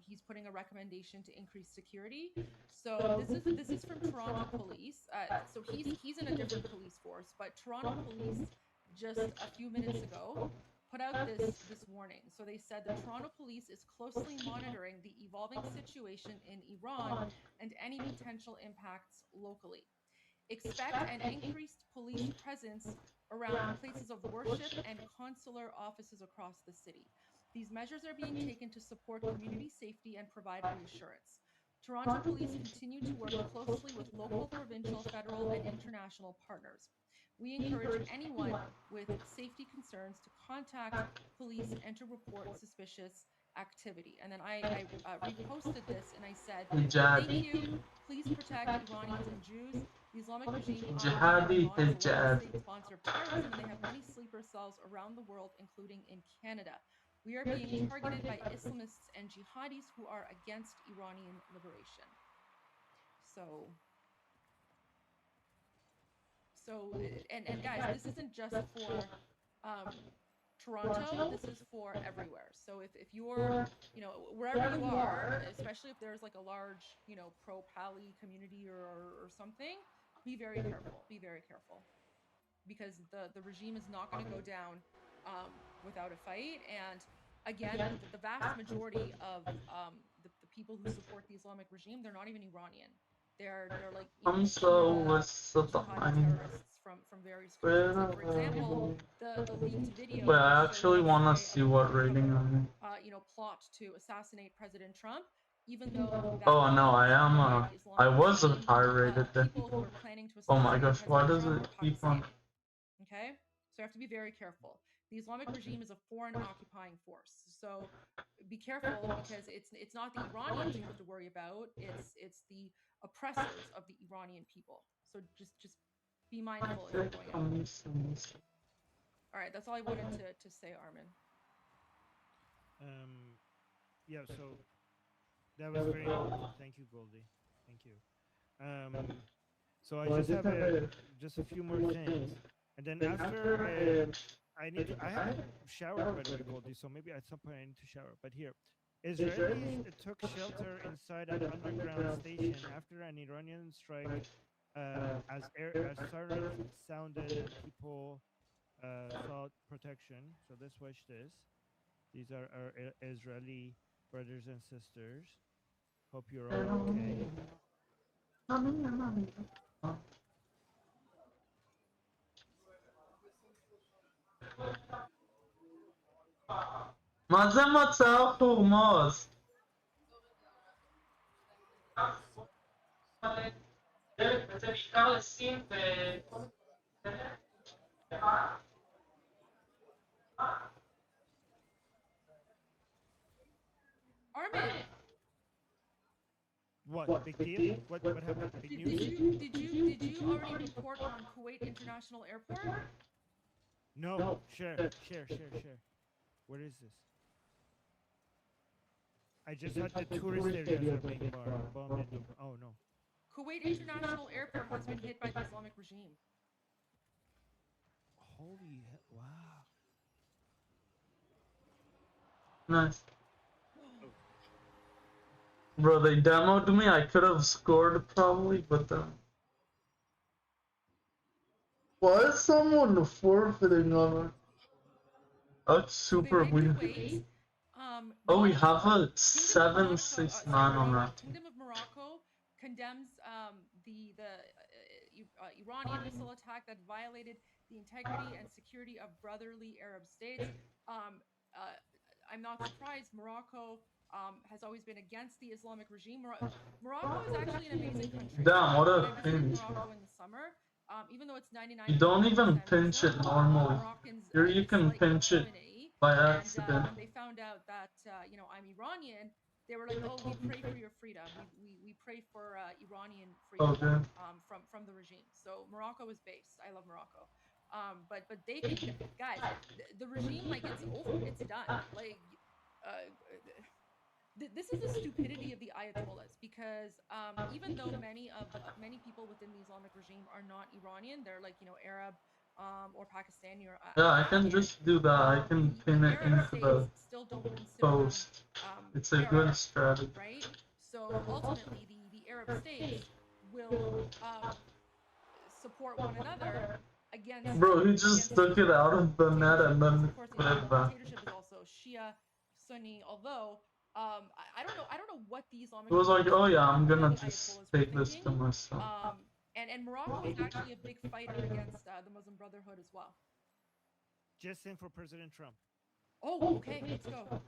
he's putting a recommendation to increase security. So this is from Toronto Police. So he's in a different police force, but Toronto Police just a few minutes ago put out this warning. So they said the Toronto Police is closely monitoring the evolving situation in Iran and any potential impacts locally. Expect an increased police presence around places of worship and consular offices across the city. These measures are being taken to support community safety and provide reassurance. Toronto Police continue to work closely with local, provincial, federal, and international partners. We encourage anyone with safety concerns to contact police and to report suspicious activity. And then I reposted this and I said, thank you. Please protect Iranians and Jews. The Islamic regime Jihadi hijab. sponsor terrorism, and they have many sleeper cells around the world, including in Canada. We are being targeted by Islamists and jihadis who are against Iranian liberation. And guys, this isn't just for Toronto, this is for everywhere. So if you're, wherever you are, especially if there's like a large, pro-Pali community or something, be very careful. Be very careful. Because the regime is not going to go down without a fight. And again, the vast majority of the people who support the Islamic regime, they're not even Iranian. They're like terrorists from various countries. Like, for example, the leaked video. Wait, I actually want to see what rating I'm in. Plot to assassinate President Trump. Even though oh no, I was a pirated then. Oh my gosh, why does it keep on? Okay, so you have to be very careful. The Islamic regime is a foreign occupying force, so be careful, because it's not the Iranians you have to worry about. It's the oppressors of the Iranian people. So just be mindful if you're going out. All right, that's all I wanted to say, Armin. Yeah, so that was very important. Thank you, Goldie. Thank you. So I just have just a few more things, and then after I haven't showered by the way, Goldie, so maybe at some point I need to shower. But here, Israelis took shelter inside an underground station after an Iranian strike, as sirens sounded and people sought protection. So let's watch this. These are our Israeli brothers and sisters. Hope you're all okay. מה זה מצע חורמוז? זה בעיקר לסין ו... Armin! What? Big deal? What happened? Big news? Did you already report on Kuwait International Airport? No. Share. Where is this? I just had the tourist areas are being bombed. Oh no. Kuwait International Airport has been hit by the Islamic regime. Holy hell! Wow. Nice. Bro, they demoed me. I could have scored probably, but why is someone forfeiting on it? That's super weird. Oh, we have a 769 on that. Kingdom of Morocco condemns the Iranian missile attack that violated the integrity and security of brotherly Arab states. I'm not surprised. Morocco has always been against the Islamic regime. Morocco is actually an amazing country. Damn, what a I visited pinch. Morocco in the summer. Even though it's 99. You don't even pinch it normally. Here you can pinch it by accident. When they found out that I'm Iranian, they were like, "Oh, we pray for your freedom. We pray for Iranian freedom from the regime." So Morocco is based. I love Morocco. But they can, guys, the regime, like, it's over. It's done. Like, this is the stupidity of the Ayatollahs, because even though many people within the Islamic regime are not Iranian, they're like Arab or Pakistani or Yeah, I can just do that. I can pin it into the post. It's a good strategy. Right? So ultimately, the Arab states will support one another against. Bro, he just took it out of the net and then put it back. Dictatorship is also Shia, Sunni. Although I don't know what the Islamic. It was like, oh yeah, I'm gonna just take this to myself. And Morocco is actually a big fighter against the Muslim Brotherhood as well. Just in for President Trump. Oh, okay, let's go.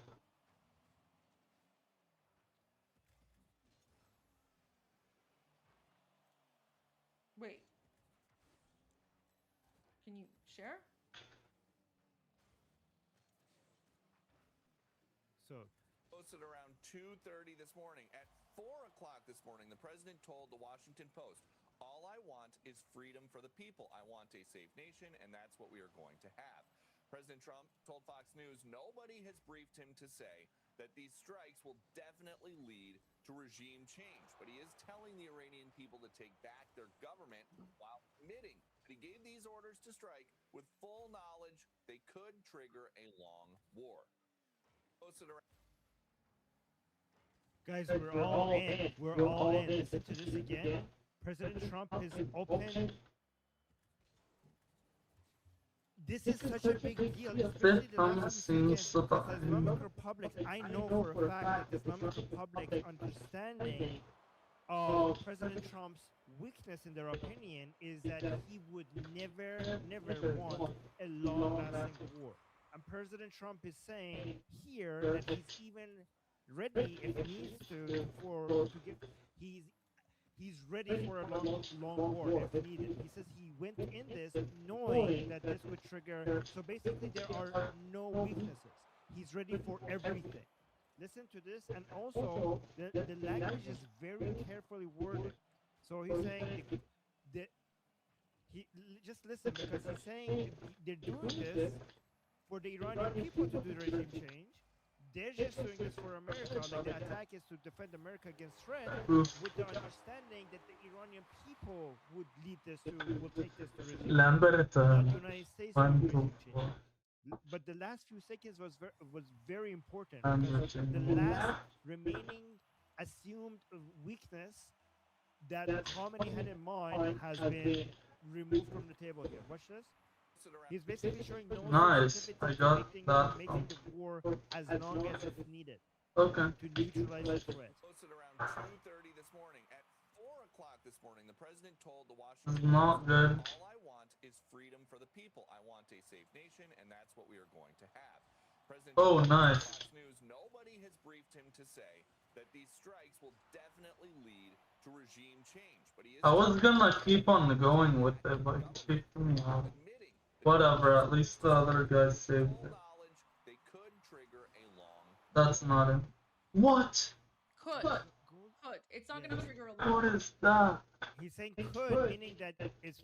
Wait. Can you share? So. Posted around 2:30 this morning. At 4 o'clock this morning, the president told the Washington Post, "All I want is freedom for the people. I want a safe nation, and that's what we are going to have." President Trump told Fox News nobody has briefed him to say that these strikes will definitely lead to regime change. But he is telling the Iranian people to take back their government while admitting that he gave these orders to strike with full knowledge they could trigger a long war. Posted around. Guys, we're all in. We're all in. Listen to this again. President Trump is open. This is such a big deal. Especially the Islamic Republic. I know for a fact that the Islamic Republic understanding of President Trump's weakness in their opinion is that he would never want a long-lasting war. And President Trump is saying here that he's even ready if he needs to give. He's ready for a long war if needed. He says he went in this knowing that this would trigger. So basically, there are no weaknesses. He's ready for everything. Listen to this, and also the language is very carefully worded. So he's saying that just listen, because he's saying they're doing this for the Iranian people to do the regime change. They're just doing this for America. Like, the attack is to defend America against threat, with the understanding that the Iranian people would take this to regime. Lambert, The United States would do regime change. But the last few seconds was very important. Because the last remaining assumed weakness that Khamenei had in mind has been removed from the table here. Watch this. He's basically showing no nice. I got that. Making the war as long as it's needed. Okay. To neutralize the threat. Posted around 2:30 this morning. At 4 o'clock this morning, the president told the Washington Post, not good. "All I want is freedom for the people. I want a safe nation, and that's what we are going to have." President nice. Fox News, nobody has briefed him to say that these strikes will definitely lead to regime change. But he is I was gonna keep on going with it, but he kicked me out. Whatever, at least the other guys saved it. That's not it. What? Could. It's not going to trigger a long. What is that? He's saying could, meaning that it's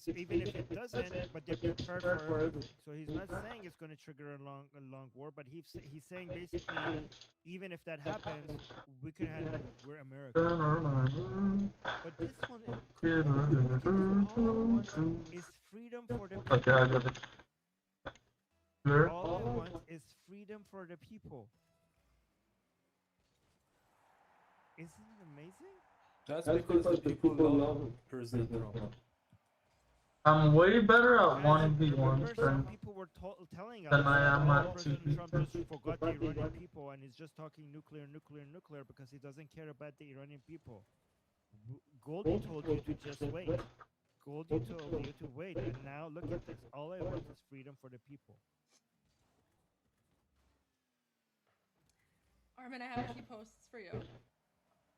even if it doesn't, but they're prepared for it. So he's not saying it's going to trigger a long war, but he's saying basically, even if that happens, we can handle it. We're America. But this one is freedom for the people. Okay, I got it. Where? All they want is freedom for the people. Isn't it amazing? That's because the people love President Trump. I'm way better at Guys, 1v1 remember some than people were telling us I that am at President Trump 2v2. just forgot the Iranian people and he's just talking nuclear because he doesn't care about the Iranian people. Goldie told you to just wait. Goldie told you to wait, and now look at this. All I want is freedom for the people. Armin, I have a few posts for you. Okay,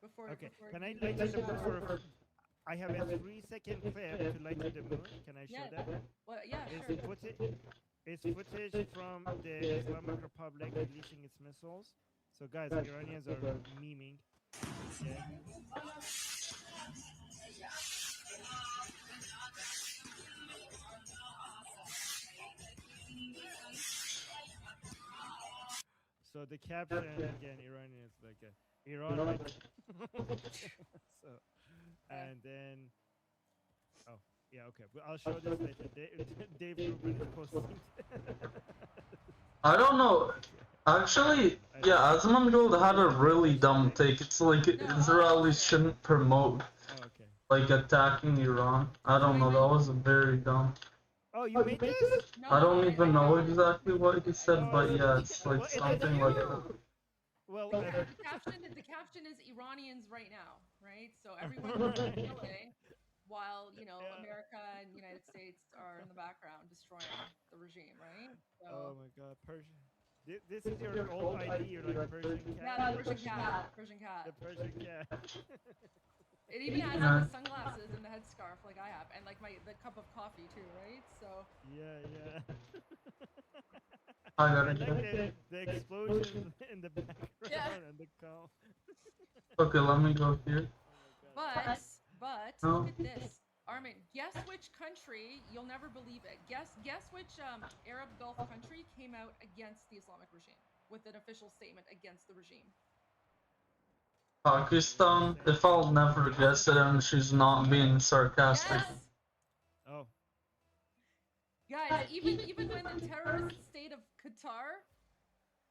before can I you- light the moon for I have a 3-second clip to light the moon. Can I show Yeah. that? Well, yeah, It's sure. It's footage from the Islamic Republic releasing its missiles. So guys, the Iranians are memeing. Okay. So the caption again, Iranian is like Iran. So, and then, oh yeah, okay. Well, I'll show this later. Dave Rubin is posting. I don't know. Actually, yeah, Asmongold had a really dumb take. It's like Israelis shouldn't promote like attacking Iran. I don't know. That was very dumb. Oh, you made this? I don't even know exactly what he said, but yeah, it's like something like that. Well, the caption is Iranians right now, right? So everyone's killing, while America and United States are in the background destroying the regime, right? So, oh my God, Persian. This is your old ID. You're like Persian cat. yeah, the Persian cat. Persian cat. The Persian cat. It even has the sunglasses and the headscarf like I have, and like the cup of coffee too, right? So. Yeah. I got I it. like the explosion in the background and the call. Okay, let me go here. But look at this. Armin, guess which country, you'll never believe it. Guess which Arab Gulf country came out against the Islamic regime with an official statement against the regime. Pakistan. If I'll never guess it and she's not being sarcastic. Yes! Oh. Guys, even when the terrorist state of Qatar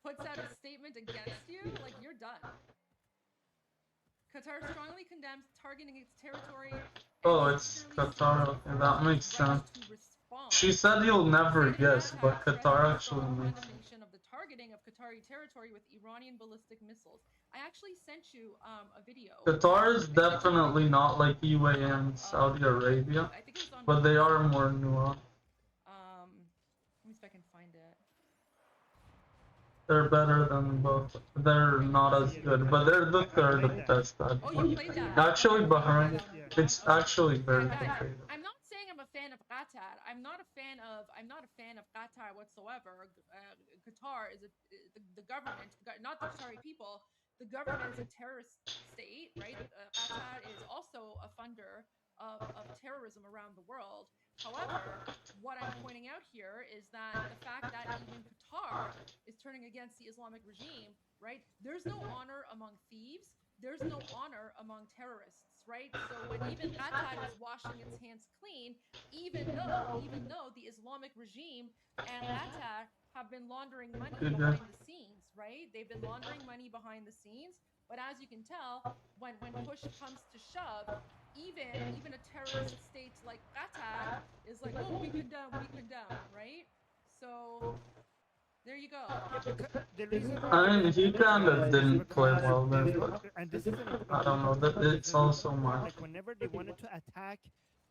puts out a statement against you, like you're done. Qatar strongly condemns targeting its territory. Oh, it's Qatar. Okay, that makes sense. She said you'll never guess, but Qatar actually makes sense. Condemnation of the targeting of Qatari territory with Iranian ballistic missiles. I actually sent you a video. Qatar is definitely not like UAE and Saudi Arabia, but they are more nuanced. Let me see if I can find it. They're better than both. They're not as good, but they're the third best. Oh, you played that. Actually, Bahrain, it's actually very good. I'm not saying I'm a fan of Qatar. I'm not a fan of Qatar whatsoever. Qatar is the government, not the Qatari people. The government is a terrorist state, right? Qatar is also a funder of terrorism around the world. However, what I'm pointing out here is that the fact that even Qatar is turning against the Islamic regime, right? There's no honor among thieves. There's no honor among terrorists, right? So when even Qatar is washing its hands clean, even though the Islamic regime and Qatar have been laundering money behind the scenes, right? They've been laundering money behind the scenes. But as you can tell, when push comes to shove, even a terrorist state like Qatar is like, oh, we condemn, right? So there you go. I mean, he kind of didn't play well there, but I don't know. That it's also mine. Like whenever they wanted to attack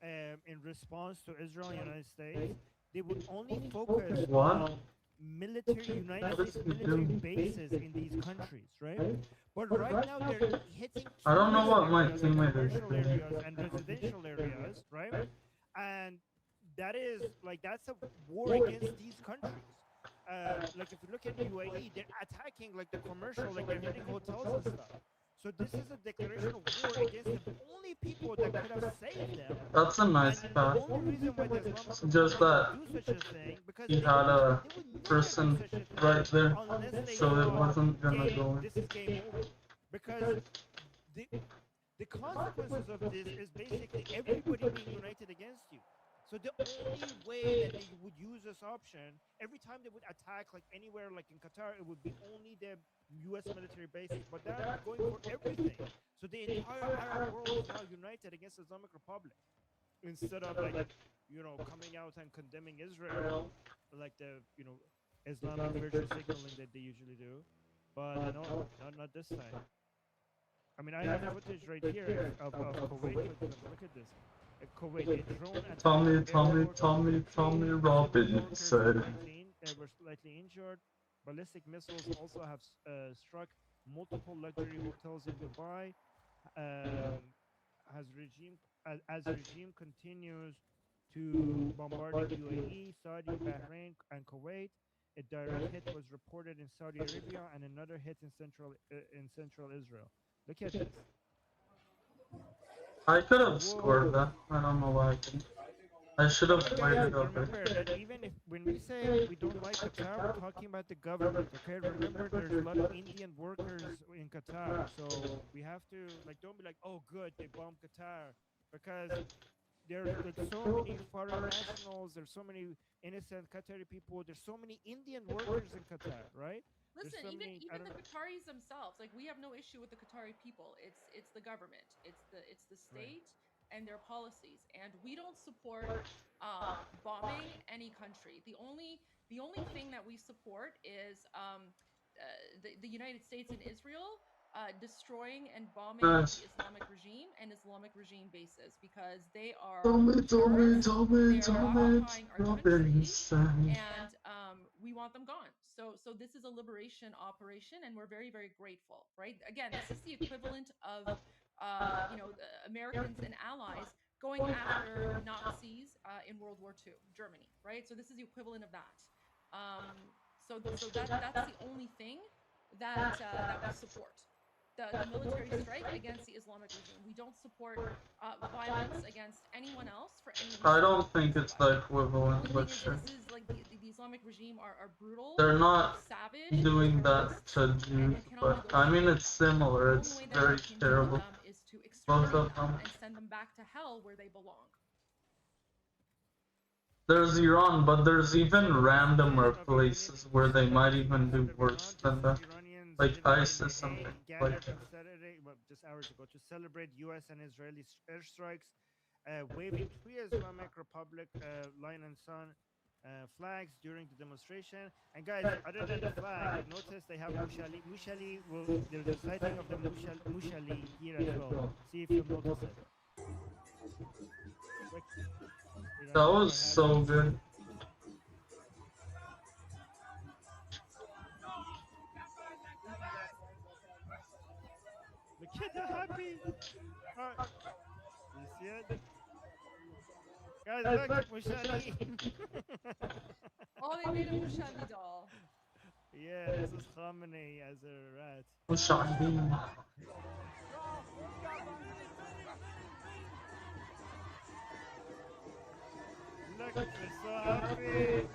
in response to Israel and United States, they would only focus on United States military bases in these countries, right? But right now they're hitting I don't know what my teammate is commercial doing. areas and residential areas, right? And that's a war against these countries. Like if you look at UAE, they're attacking like the commercial, like they're hitting hotels and stuff. So this is a declaration of war against the only people that could have saved them. That's a nice path. It's just that he had a person right there, so it wasn't gonna go in. This is game over. Because the consequences of this is basically everybody being united against you. So the only way that they would use this option, every time they would attack like anywhere like in Qatar, it would be only the US military bases, but they're going for everything. the entire Arab world is now united against the Islamic Republic, instead of like, you know, coming out and condemning Israel, like the, you know, Islamic virtue signaling that they usually do. But no, not this time. I mean, I have footage right here of Kuwait. Look at this. Kuwait, a drone attack. Tommy Robinson. Were slightly injured. Ballistic missiles also have struck multiple luxury hotels in Dubai. As regime continues to bombard the UAE, Saudi, Bahrain, and Kuwait. A direct hit was reported in Saudi Arabia and another hit in central Israel. Look at this. I could have scored that. I don't know why I didn't. I should have played it over. Remember that even if when we say we don't like Qatar, we're talking about the government. Okay, remember there's a lot of Indian workers in Qatar, so we have to like don't be like, oh good, they bombed Qatar, because there's so many foreign nationals, there's so many innocent Qatari people, there's so many Indian workers in Qatar, right? Listen, even the Qataris themselves, like we have no issue with the Qatari people. It's the government, it's the state and their policies, and we don't support bombing any country. The only thing that we support is the United States and Israel destroying and bombing the Islamic regime and Islamic regime bases, because they are occupying our country, and we want them gone. So this is a liberation operation, and we're very, very grateful, right? Again, this is the equivalent of you know, the Americans and allies going after Nazis in World War II, Germany, right? So this is the equivalent of that. So that's the only thing that we support. The military strike against the Islamic regime. We don't support violence against anyone else for any reason. I don't think it's the equivalent, but sure. This is like the Islamic regime are brutal. They're not savage, doing that to Jews, but I mean it's similar. It's very terrible. Is to Both exterminate of them. and send them back to hell where they belong. There's Iran, but there's even randomer places where they might even do worse than that. Like ISIS and things like that. Saturday, well, just hours ago, to celebrate U.S. and Israeli airstrikes, waving three Islamic Republic lion and sun flags during the demonstration. And guys, other than the flag, notice they have Mushali. Mushali, there's a sighting of the Mushali here as well. See if you notice it. That was so good. The kids are happy. You see it? Guys, look, Mushali. Oh, they made a Mushali doll. Yeah, this is Khamenei as a rat. Mushali. Look, they're so happy.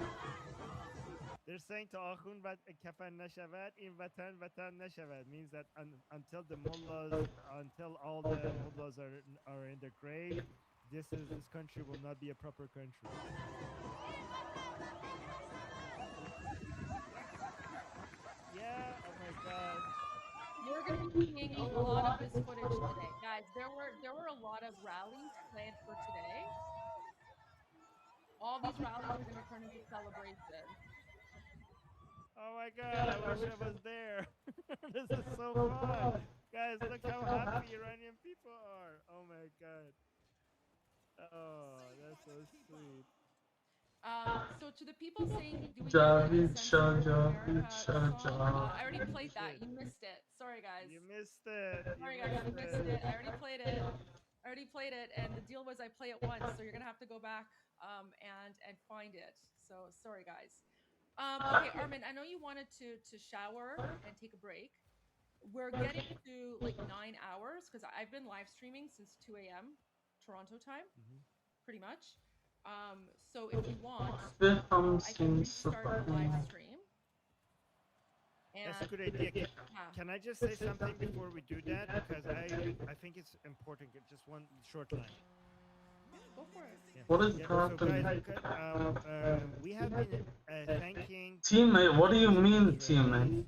They're saying to Akhun kafan nashavad, in vatan nashavad, means that until the mullahs, until all the mullahs are in their grave, this country will not be a proper country. Yeah, oh my god. We're going to be seeing a lot of this footage today. Guys, there were a lot of rallies planned for today. All these rallies are going to turn into celebrations. Oh my god, I wish I was there. This is so fun. Guys, look how happy Iranian people are. Oh my god. Oh, that's so sweet. So to the people saying, do we Javid Shah, Shah. I already played that. You missed it. Sorry, guys. You missed it. Sorry, guys. You missed it. I already played it. And the deal was I play it once, so you're gonna have to go back and find it. So sorry, guys. Okay, Armin, I know you wanted to shower and take a break. We're getting to like 9 hours because I've been live streaming since 2 a.m. Toronto time, pretty much. So if you want, I can restart the live stream. That's a good idea. Can I just say something before we do that? Because I think it's important. Just one short line. Go for it. Yeah. What is happening? We have been thanking... Teammate? What do you mean, teammate?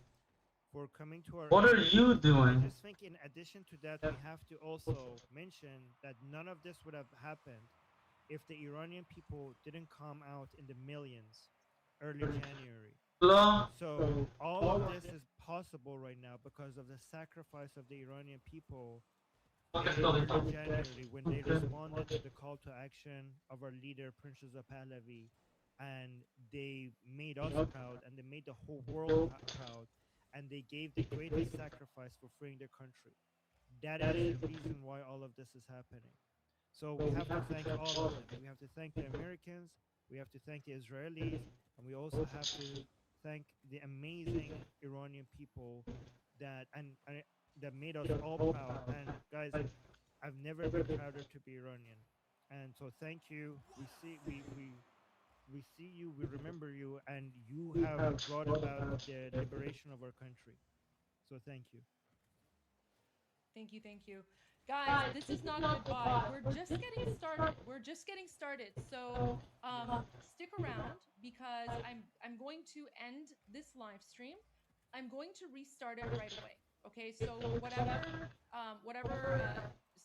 for coming to our What are aid. you I doing? just think in addition to that, we have to also mention that none of this would have happened if the Iranian people didn't come out in the millions early January. Hello? So all of this is possible right now because of the sacrifice of the Iranian people in early January when they responded to the call to action of our leader Prince Reza Pahlavi, and they made us proud and they made the whole world proud, and they gave the greatest sacrifice for freeing their country. That is the reason why all of this is happening. So we have to thank all of them. We have to thank the Americans, we have to thank the Israelis, and we also have to thank the amazing Iranian people that that made us all proud. And guys, I've never been prouder to be Iranian. And so thank you. We see you, we remember you, and you have brought about the liberation of our country. So thank you. Thank you, thank you. Guys, this is not goodbye. We're just getting started. We're just getting started. So stick around because I'm going to end this live stream. I'm going to restart it right away. Okay, so whatever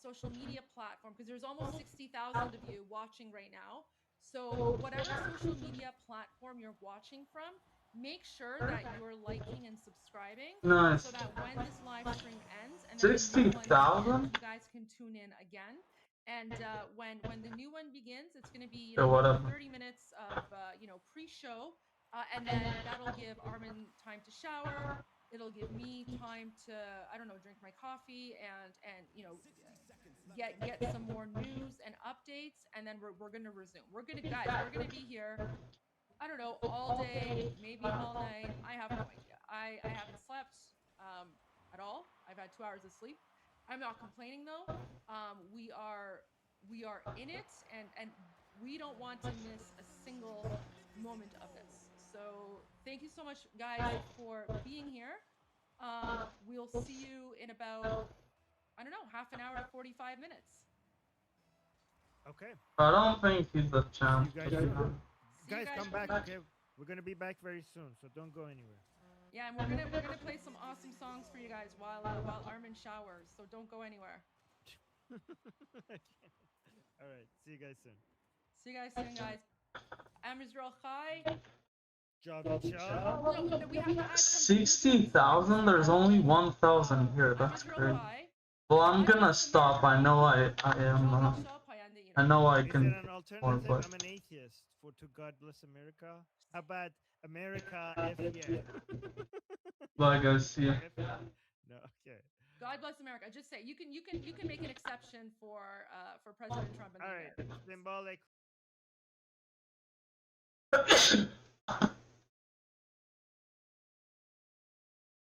social media platform, because there's almost 60,000 of you watching right now. So whatever social media platform you're watching from, make sure that you're liking and subscribing, Nice. so that when this live stream ends and 60,000? you guys can tune in again. And when the new one begins, it's going to be Yeah, whatever. 30 minutes of pre-show, and then that'll give Armin time to shower. It'll give me time to drink my coffee and get some more news and updates, and then we're going to resume. We're going to be here. I don't know, all day, maybe all night. I have no idea. I haven't slept at all. I've had 2 hours of sleep. I'm not complaining though. We are in it, and we don't want to miss a single moment of this. So thank you so much, guys, for being here. We'll see you in about, half an hour to 45 minutes. Okay. I don't think he's a champ. Guys, come back, okay? We're gonna be back very soon, so don't go anywhere. Yeah, and we're gonna play some awesome songs for you guys while Armin showers. So don't go anywhere. All right, see you guys soon. See you guys soon, guys. I'm Israel Chai. Javi We have to add 60,000? There's only 1,000 here. That's crazy. Well, I'm gonna stop. I know I am. I know I can. Is it an alternative? I'm an atheist. To God bless America. How about America if yeah? Bye guys. See ya. No, okay. God bless America. Just say you can make an exception for President Trump. All right, symbolic.